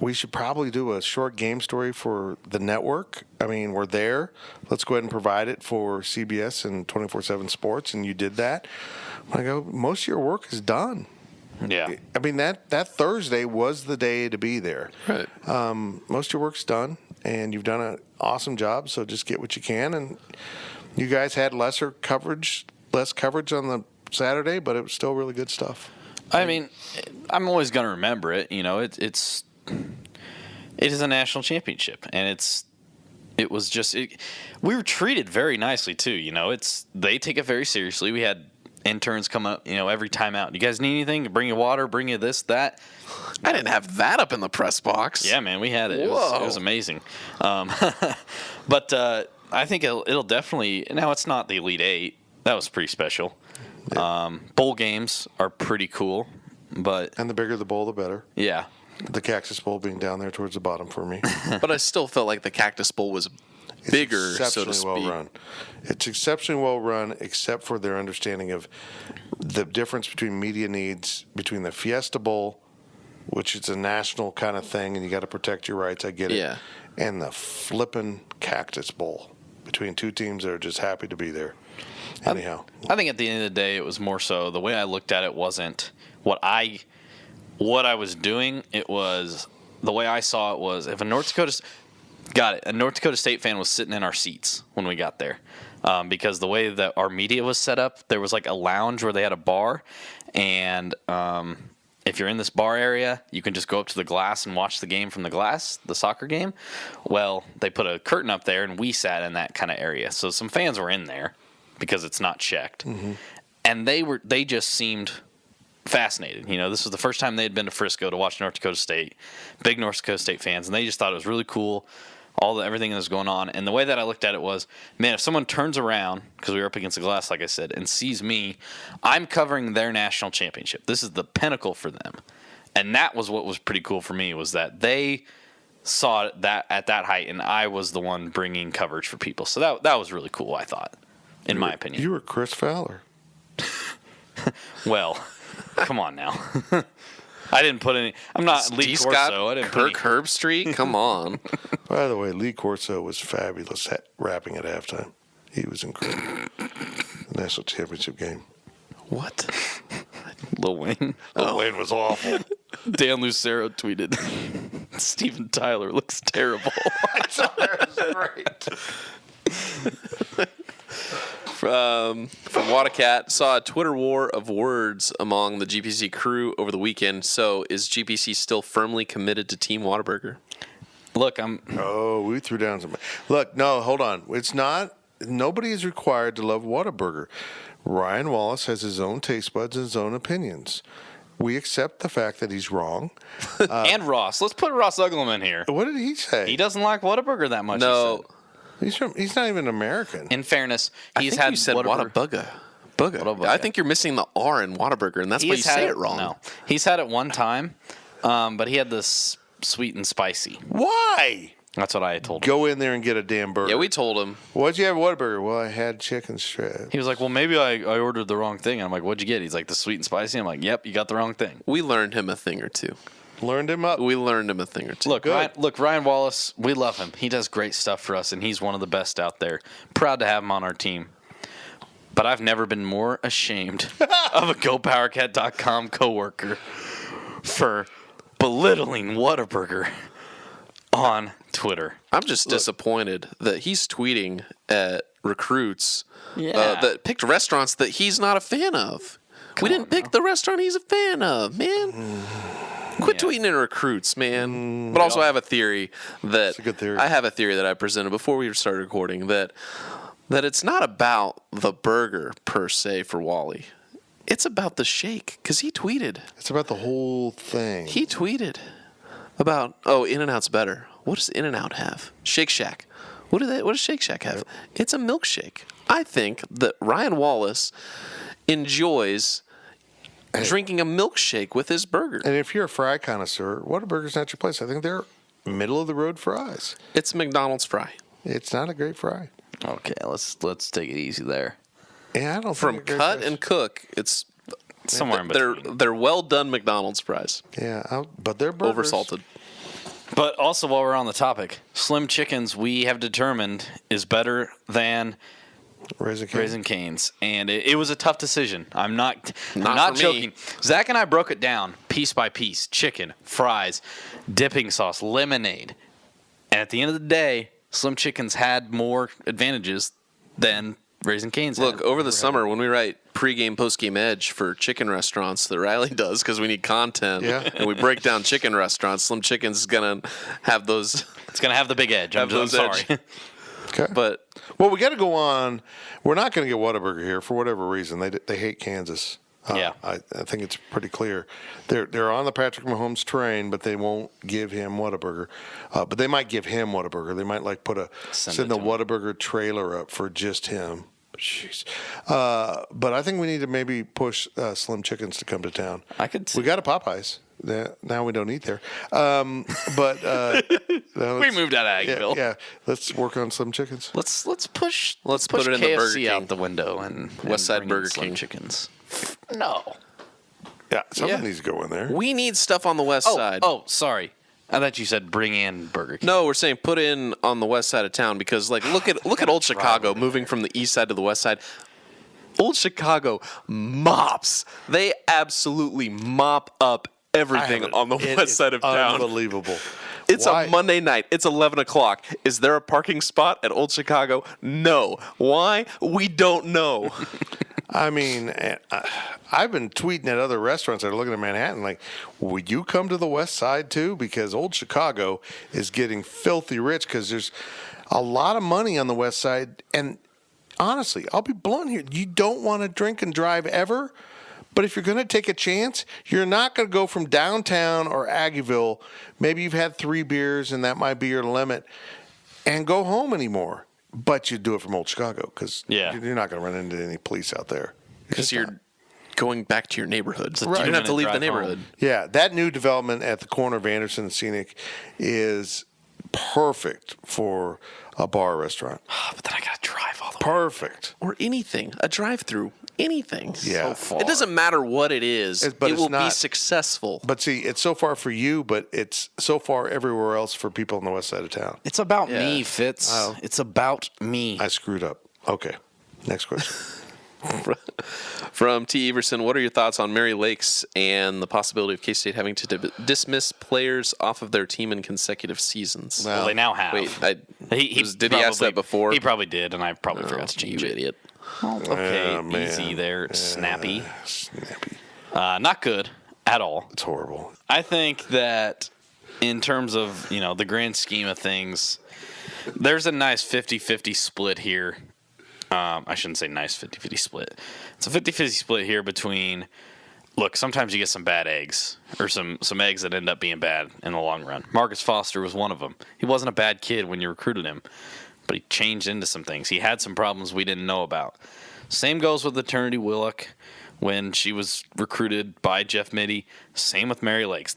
we should probably do a short game story for the network. I mean, we're there. Let's go ahead and provide it for CBS and 24/7 Sports, and you did that. I go, most of your work is done. Yeah. I mean, that Thursday was the day to be there. Right. Most of your work's done, and you've done an awesome job, so just get what you can. And you guys had less coverage on the Saturday, but it was still really good stuff. I mean, I'm always going to remember it. You know, it is a national championship, and we were treated very nicely too. You know, they take it very seriously. We had interns come up, you know, every time out. You guys need anything? Bring you water, bring you this, that. I didn't have that up in the press box. Yeah, man, we had it. It was amazing. But I think it'll definitely. Now it's not the Elite Eight. That was pretty special. Yeah. Bowl games are pretty cool, and the bigger the bowl, the better. Yeah. The Cactus Bowl being down there towards the bottom for me. But I still felt like the Cactus Bowl was bigger, so to speak. Well run. It's exceptionally well run, except for their understanding of the difference between media needs between the Fiesta Bowl, which is a national kind of thing, and you got to protect your rights. I get it. Yeah. And the flippin' Cactus Bowl between two teams that are just happy to be there. Anyhow, I think at the end of the day, it was more so the way I looked at it wasn't what I was doing. It was the way I saw it was if a North Dakota State fan was sitting in our seats when we got there, because the way that our media was set up, there was like a lounge where they had a bar, and if you're in this bar area, you can just go up to the glass and watch the game from the glass, the soccer game. Well, they put a curtain up there, and we sat in that kind of area, so some fans were in there because it's not checked, and they just seemed fascinated. You know, this was the first time they had been to Frisco to watch North Dakota State, big North Dakota State fans, and they just thought it was really cool, everything that was going on. And the way that I looked at it was, man, if someone turns around, because we were up against the glass, like I said, and sees me, I'm covering their national championship. This is the pinnacle for them. And that was what was pretty cool for me, was that they saw it at that height, and I was the one bringing coverage for people. So that was really cool, I thought, in my opinion. You were Chris Fowler. Well, come on now. I didn't put any. I'm not Lee Corso. I didn't Kirk Herbstreit. Come on. By the way, Lee Corso was fabulous rapping at halftime. He was incredible. National championship game. What? Lil Wayne. Lil Wayne was awful. Dan Lucero tweeted, "Steven Tyler looks terrible." I thought that was great. From Powercat, saw a Twitter war of words among the GPC crew over the weekend. So is GPC still firmly committed to Team Whataburger? Look, we threw down some. Look, no, hold on. It's not. Nobody is required to love Whataburger. Ryan Wallace has his own taste buds and his own opinions. We accept the fact that he's wrong. And Ross. Let's put Ross Uglum in here. What did he say? He doesn't like Whataburger that much. No. He's not even American. In fairness, you said Whataburger. I think you're missing the R in Whataburger, and that's why you say it wrong. No, he's had it one time, but he had this sweet and spicy. Why? That's what I told him. Go in there and get a damn burger. Yeah, we told him. What'd you have at Whataburger? Well, I had chicken strips. He was like, well, maybe I ordered the wrong thing. And I'm like, what'd you get? He's like, the sweet and spicy. I'm like, yep, you got the wrong thing. We learned him a thing or two. Learned him up. We learned him a thing or two. Look, Ryan Wallace, we love him. He does great stuff for us, and he's one of the best out there. Proud to have him on our team. But I've never been more ashamed of a GoPowercat.com coworker for belittling Whataburger on Twitter. I'm just disappointed that he's tweeting at recruits that picked restaurants that he's not a fan of. We didn't pick the restaurant he's a fan of, man. Quit tweeting at recruits, man. But also, I have a theory that I presented before we started recording that it's not about the burger per se for Wally. It's about the shake, because he tweeted. It's about the whole thing. He tweeted about, In-N-Out's better. What does In-N-Out have? Shake Shack. What does Shake Shack have? It's a milkshake. I think that Ryan Wallace enjoys drinking a milkshake with his burger. And if you're a fry connoisseur, Whataburger's not your place. I think they're middle-of-the-road fries. It's McDonald's fry. It's not a great fry. Okay, let's take it easy there. Yeah, I don't From think cut and cook, it's somewhere in between. They're well done McDonald's fries. Yeah, but they're burgers. Oversalted. But also, while we're on the topic, Slim Chickens, we have determined, is better than Raising Cane's. And it was a tough decision. I'm not joking. Zach and I broke it down piece by piece. Chicken, fries, dipping sauce, lemonade. And at the end of the day, Slim Chickens had more advantages than Raising Cane's. Look, over the summer when we write pregame, postgame edge for chicken restaurants that Riley does because we need content, and we break down chicken restaurants, Slim Chickens is going to have those. It's going to have the big edge. I'm sorry. Okay. But we got to go on. We're not going to get Whataburger here for whatever reason. They hate Kansas. Yeah. I think it's pretty clear. They're on the Patrick Mahomes train, but they won't give him Whataburger. But they might give him Whataburger. They might send the Whataburger trailer up for just him. Jeez. But I think we need to maybe push Slim Chickens to come to town. I could see. We got a Popeyes. Now we don't eat there. But we moved out of Aggieville. Yeah, let's work on Slim Chickens. Let's push put it in KFC the Burger King. out the window and West Side bring in Burger Slim King. Chickens. No. Yeah, something needs to go in there. We need stuff on the west side. Oh, sorry. I thought you said bring in Burger King. No, we're saying put in on the west side of town because, like, look at Old Chicago moving from the east side to the west side. Old Chicago mops. They absolutely mop up everything on the west side of town. Unbelievable. It's a Monday night. It's 11 o'clock. Is there a parking spot at Old Chicago? No. Why? We don't know. I mean, I've been tweeting at other restaurants that are looking at Manhattan like, would you come to the west side too? Because Old Chicago is getting filthy rich because there's a lot of money on the west side. And honestly, I'll be blunt here. You don't want to drink and drive ever. But if you're going to take a chance, you're not going to go from downtown or Aggieville. Maybe you've had 3 beers and that might be your limit and go home anymore. But you do it from Old Chicago because you're not going to run into any police out there. Because you're going back to your neighborhood. So Right. you don't have to leave the Drive neighborhood. home. Yeah, that new development at the corner of Anderson and Scenic is perfect for a bar restaurant. But then I got to drive all the way. Perfect. Or anything. A drive-through. Anything. Yeah. So far. It doesn't matter what it is. But it it's will be not. successful. But see, it's so far for you, but it's so far everywhere else for people on the west side of town. It's about me, Fitz. Oh. It's about me. I screwed up. Okay. Next question. From T. Everson, what are your thoughts on Mary Lakes and the possibility of K-State having to dismiss players off of their team in consecutive seasons? Well, they now have. Wait, did he probably, ask that before? He probably did, and I probably forgot to change You it. idiot. Oh, okay, Oh, man. easy there, Snappy. Snappy. Not good at all. It's horrible. I think that in terms of, the grand scheme of things, there's a nice 50-50 split here. I shouldn't say nice 50-50 split. It's a 50-50 split here between, look, sometimes you get some bad eggs or some eggs that end up being bad in the long run. Marcus Foster was one of them. He wasn't a bad kid when you recruited him, but he changed into some things. He had some problems we didn't know about. Same goes with Eternity Willock when she was recruited by Jeff Mitty. Same with Mary Lakes.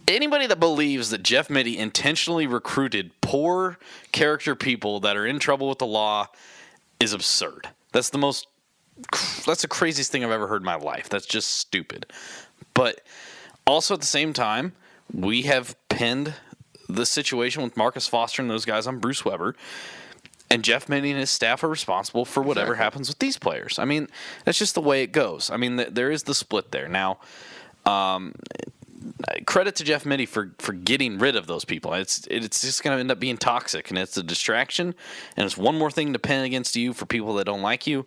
Anybody that believes that Jeff Mitty intentionally recruited poor character people that are in trouble with the law is absurd. That's the craziest thing I've ever heard in my life. That's just stupid. But also at the same time, we have pinned the situation with Marcus Foster and those guys on Bruce Weber. And Jeff Mitty and his staff are responsible for whatever happens with these players. I mean, that's just the way it goes. I mean, there is the split there. Now, credit to Jeff Mitty for getting rid of those people. It's just going to end up being toxic, and it's a distraction, and it's one more thing to pin against you for people that don't like you.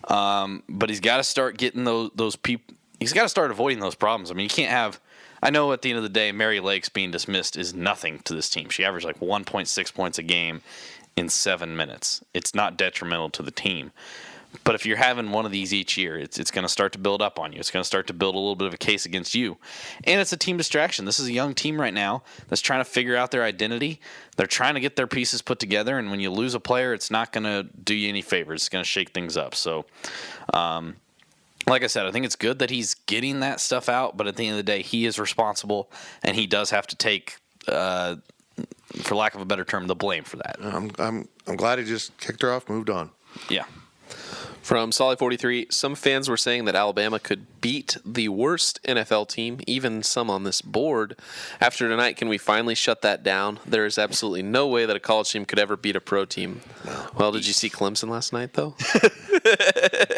But he's got to start getting those people. He's got to start avoiding those problems. I mean, you can't have. I know at the end of the day, Mary Lakes being dismissed is nothing to this team. She averaged like 1.6 points a game in 7 minutes. It's not detrimental to the team. But if you're having one of these each year, it's going to start to build up on you. It's going to start to build a little bit of a case against you. And it's a team distraction. This is a young team right now that's trying to figure out their identity. They're trying to get their pieces put together, and when you lose a player, it's not going to do you any favors. It's going to shake things up. So, like I said, I think it's good that he's getting that stuff out, but at the end of the day, he is responsible, and he does have to take, for lack of a better term, the blame for that. I'm glad he just kicked her off, moved on. Yeah. From Solly43, some fans were saying that Alabama could beat the worst NFL team, even some on this board. After tonight, can we finally shut that down? There is absolutely no way that a college team could ever beat a pro team. Well, did you see Clemson last night, though?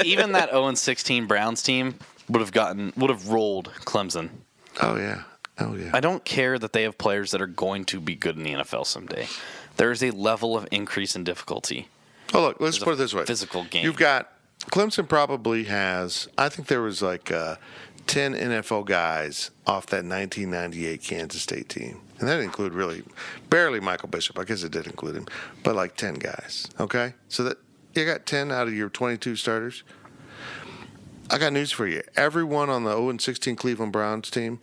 Even that 0-16 Browns team would have rolled Clemson. Oh, yeah. Oh, yeah. I don't care that they have players that are going to be good in the NFL someday. There is a level of increase in difficulty. Oh, look, let's put it this way. Physical game. You've got Clemson probably has, I think there was like 10 NFL guys off that 1998 Kansas State team. And that didn't include really, barely Michael Bishop. I guess it did include him. But like 10 guys, okay? So that you got 10 out of your 22 starters. I got news for you. Everyone on the 0-16 Cleveland Browns team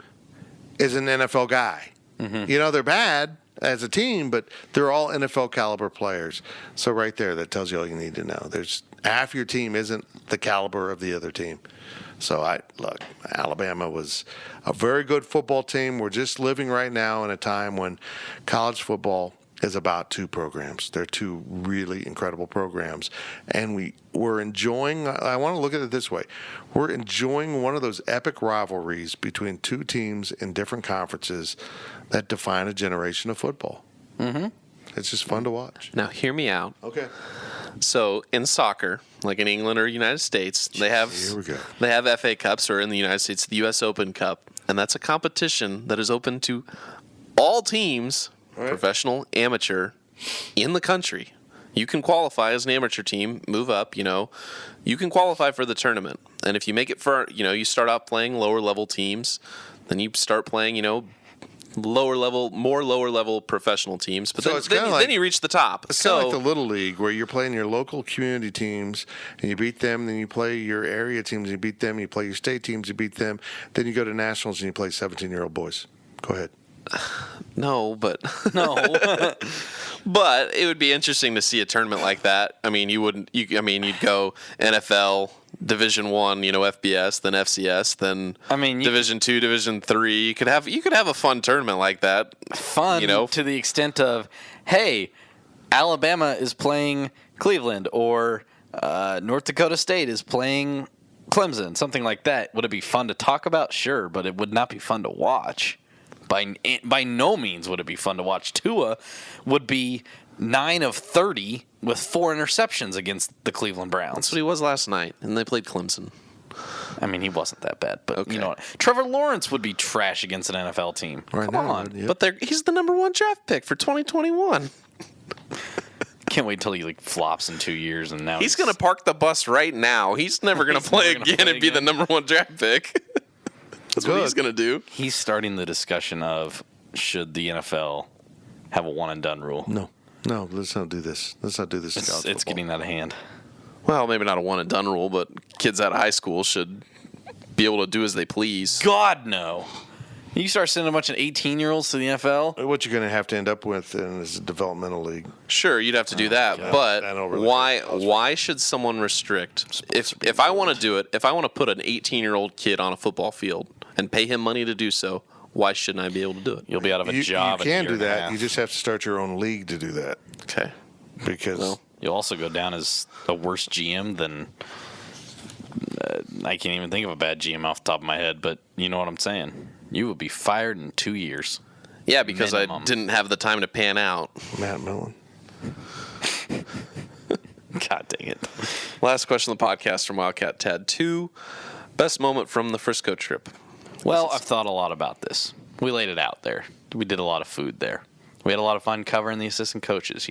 is an NFL guy. Mm-hmm. You know, they're bad as a team, but they're all NFL caliber players. So right there, that tells you all you need to know. There's half your team isn't the caliber of the other team. So look, Alabama was a very good football team. We're just living right now in a time when college football is about two programs. They're two really incredible programs. And we're enjoying, I want to look at it this way. We're enjoying one of those epic rivalries between two teams in different conferences that define a generation of football. Mm-hmm. It's just fun to watch. Now, hear me out. Okay. So, in soccer, like in England or United States, they have FA Cups, or in the United States, the U.S. Open Cup. And that's a competition that is open to all teams, right, professional, amateur, in the country. You can qualify as an amateur team, move up, you can qualify for the tournament. And if you make it for, you start out playing lower level teams, then you start playing, more lower level professional teams. But so then you reach the top. It's kind of like the Little League, where you're playing your local community teams and you beat them, then you play your area teams and you beat them, you play your state teams, you beat them, then you go to nationals and you play 17-year-old boys. Go ahead. No. But it would be interesting to see a tournament like that. I mean, you'd go NFL, Division I, FBS, then FCS, then Division II, Division III. You could have a fun tournament like that. Fun, to the extent of, hey, Alabama is playing Cleveland, or North Dakota State is playing Clemson, something like that. Would it be fun to talk about? Sure, but it would not be fun to watch. By no means would it be fun to watch. Tua would be 9 of 30 with 4 interceptions against the Cleveland Browns. That's what he was last night, and they played Clemson. I mean, he wasn't that bad, but you know what? Trevor Lawrence would be trash against an NFL team. Come on. Yep. But he's the number 1 draft pick for 2021. Can't wait till he flops in 2 years, and now he's going to park the bus right now. He's never going to play again and be the number 1 draft pick. That's what he's going to do. He's starting the discussion of, should the NFL have a one-and-done rule? No, let's not do this. It's getting out of hand. Well, maybe not a one-and-done rule, but kids out of high school should be able to do as they please. God, no. You start sending a bunch of 18-year-olds to the NFL? What you're going to have to end up with is a developmental league. Sure, you'd have to do that, but why should someone restrict? If I want to do it, if I want to put an 18-year-old kid on a football field and pay him money to do so, why shouldn't I be able to do it? You'll be out of a job. You can do that. You just have to start your own league to do that. Okay. Because you'll also go down as a worse GM than I can't even think of a bad GM off the top of my head, but you know what I'm saying. You would be fired in 2 years. Yeah, because minimum. I didn't have the time to pan out. Matt Millen. God dang it. Last question of the podcast from Wildcat Tad 2. Best moment from the Frisco trip? Well, I've thought a lot about this. We laid it out there. We did a lot of food there. We had a lot of fun covering the assistant coaches,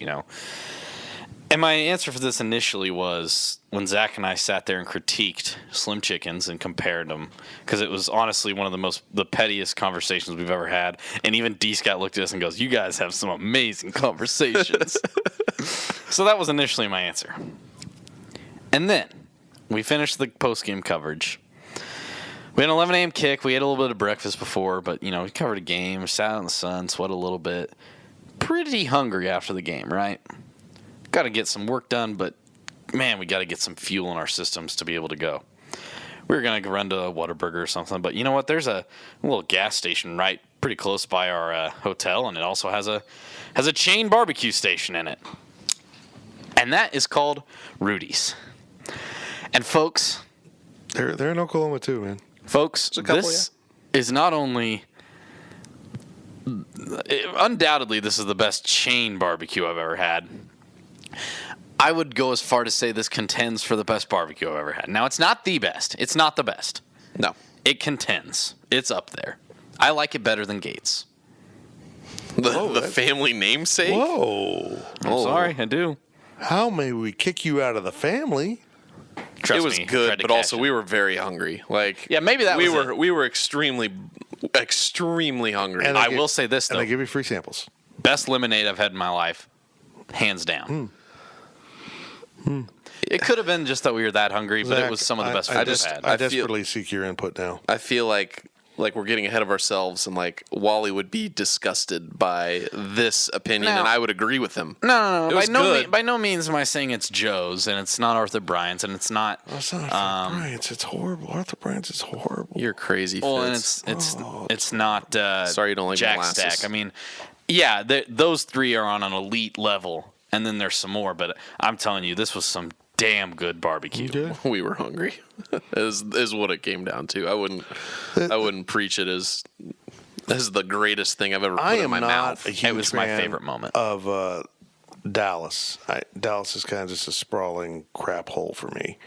And my answer for this initially was when Zach and I sat there and critiqued Slim Chickens and compared them, because it was honestly one of the pettiest conversations we've ever had. And even D. Scott looked at us and goes, "You guys have some amazing conversations." So that was initially my answer. And then we finished the post-game coverage. We had an 11 a.m. kick. We had a little bit of breakfast before, but, we covered a game, sat out in the sun, sweat a little bit. Pretty hungry after the game, right? Got to get some work done, but, man, we got to get some fuel in our systems to be able to go. We were going to run to a Whataburger or something, but you know what? There's a little gas station right pretty close by our hotel, and it also has a chain barbecue station in it. And that is called Rudy's. And folks, They're in Oklahoma too, man. Folks, this is not only undoubtedly this is the best chain barbecue I've ever had. I would go as far to say this contends for the best barbecue I've ever had. Now, it's not the best. It's not the best. No. It contends. It's up there. I like it better than Gates. The family namesake? Whoa. I'm sorry, I do. How may we kick you out of the family? Trust it was me, good, tried to but cash also it. we were very hungry. Like, Yeah, maybe that we was were it. we were extremely hungry. And I will say this, though. And they give you free samples. Best lemonade I've had in my life, hands down. It could have been just that we were that hungry, but it was some of the best food I've had. I desperately seek your input now. I feel like we're getting ahead of ourselves, and like Wally would be disgusted by this opinion, No. and I would agree with him. No. It was good. By no means am I saying it's Joe's, and it's not Arthur Bryant's, and it's not. Oh, it's not Arthur Bryant's. It's horrible. Arthur Bryant's is horrible. You're crazy. Well, and Fitz. it's not. Sorry you don't like Jack molasses. Stack. I mean, yeah, those three are on an elite level, and then there's some more. But I'm telling you, this was some damn good barbecue. We were hungry. is what it came down to. I wouldn't preach it as the greatest thing I've ever put in my mouth. It was my favorite moment of Dallas. Dallas is kind of just a sprawling crap hole for me.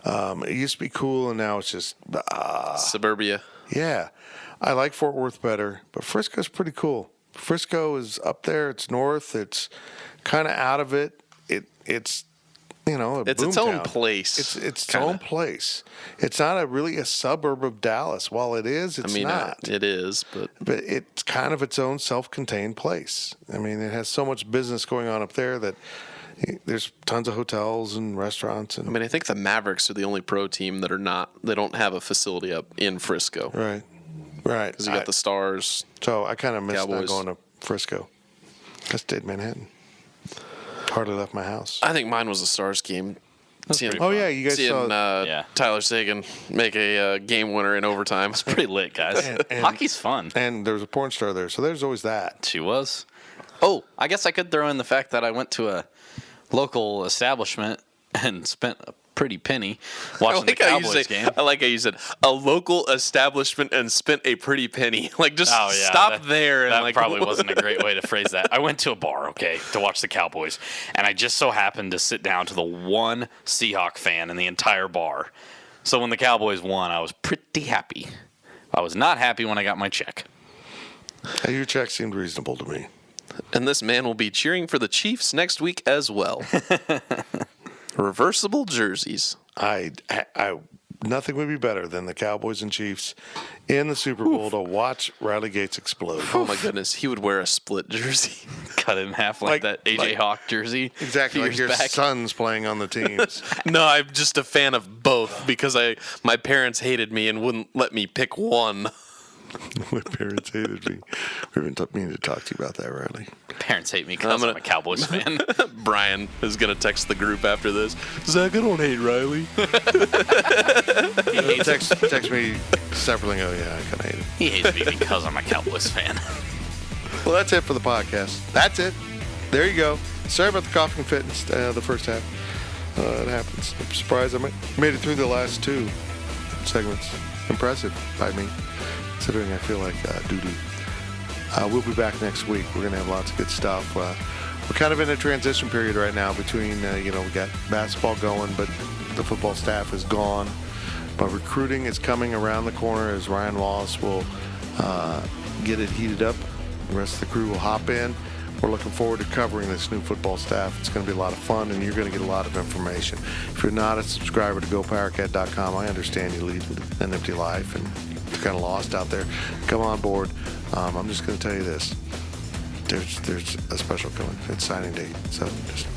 It used to be cool, and now it's just Suburbia. Yeah, I like Fort Worth better, but Frisco's pretty cool. Frisco is up there. It's north. It's kind of out of it. It's it's its own place. It's its own place. It's not really a suburb of Dallas. While it is, it's not. It is, but it's kind of its own self-contained place. I mean, it has so much business going on up there that there's tons of hotels and restaurants. And I think the Mavericks are the only pro team that are not. They don't have a facility up in Frisco. Right. Because you got the Stars. So I kind of missed not Cowboys. going to Frisco. I stayed in Manhattan. Hardly left my house. I think mine was a Stars game. You guys saw Tyler Sagan make a game winner in overtime. It's pretty lit, guys. Hockey's fun. And there was a porn star there, so there's always that. She was. Oh, I guess I could throw in the fact that I went to a local establishment and spent a pretty penny watching the Cowboys game. I like how you said a local establishment and spent a pretty penny. Like, just stop there. And That probably wasn't a great way to phrase that. I went to a bar, to watch the Cowboys, and I just so happened to sit down to the one Seahawk fan in the entire bar. So when the Cowboys won, I was pretty happy. I was not happy when I got my check. Your check seemed reasonable to me. And this man will be cheering for the Chiefs next week as well. Reversible jerseys. Nothing would be better than the Cowboys and Chiefs in the Super Bowl to watch Riley Gates explode. Oh my goodness, he would wear a split jersey, cut it in half like that AJ Hawk jersey. Exactly, like your son's playing on the teams. No, I'm just a fan of both because my parents hated me and wouldn't let me pick one. My parents hated me. We've been meaning to talk to you about that, Riley. Parents hate me because I'm a Cowboys fan. Brian is going to text the group after this. Zach, I don't hate Riley. He text me separately and go, yeah, I kind of hate him. He hates me because I'm a Cowboys fan. Well, that's it for the podcast. That's it. There you go. Sorry about the coughing fit in the first half. It happens. I'm surprised I made it through the last two segments. Impressive by me, considering I feel like doo-doo. We'll be back next week. We're going to have lots of good stuff. We're kind of in a transition period right now between, we got basketball going, but the football staff is gone. But recruiting is coming around the corner as Ryan Wallace will get it heated up. The rest of the crew will hop in. We're looking forward to covering this new football staff. It's going to be a lot of fun, and you're going to get a lot of information. If you're not a subscriber to GoPowerCat.com, I understand you lead an empty life and you're kind of lost out there. Come on board. I'm just going to tell you this. There's a special coming. It's signing day. So just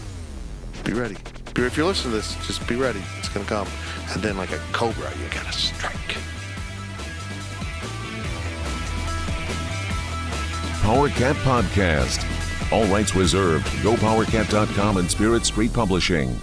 be ready. If you're listening to this, just be ready. It's going to come. And then like a cobra, you got to strike. Powercat Podcast. All rights reserved. GoPowercat.com and Spirit Street Publishing.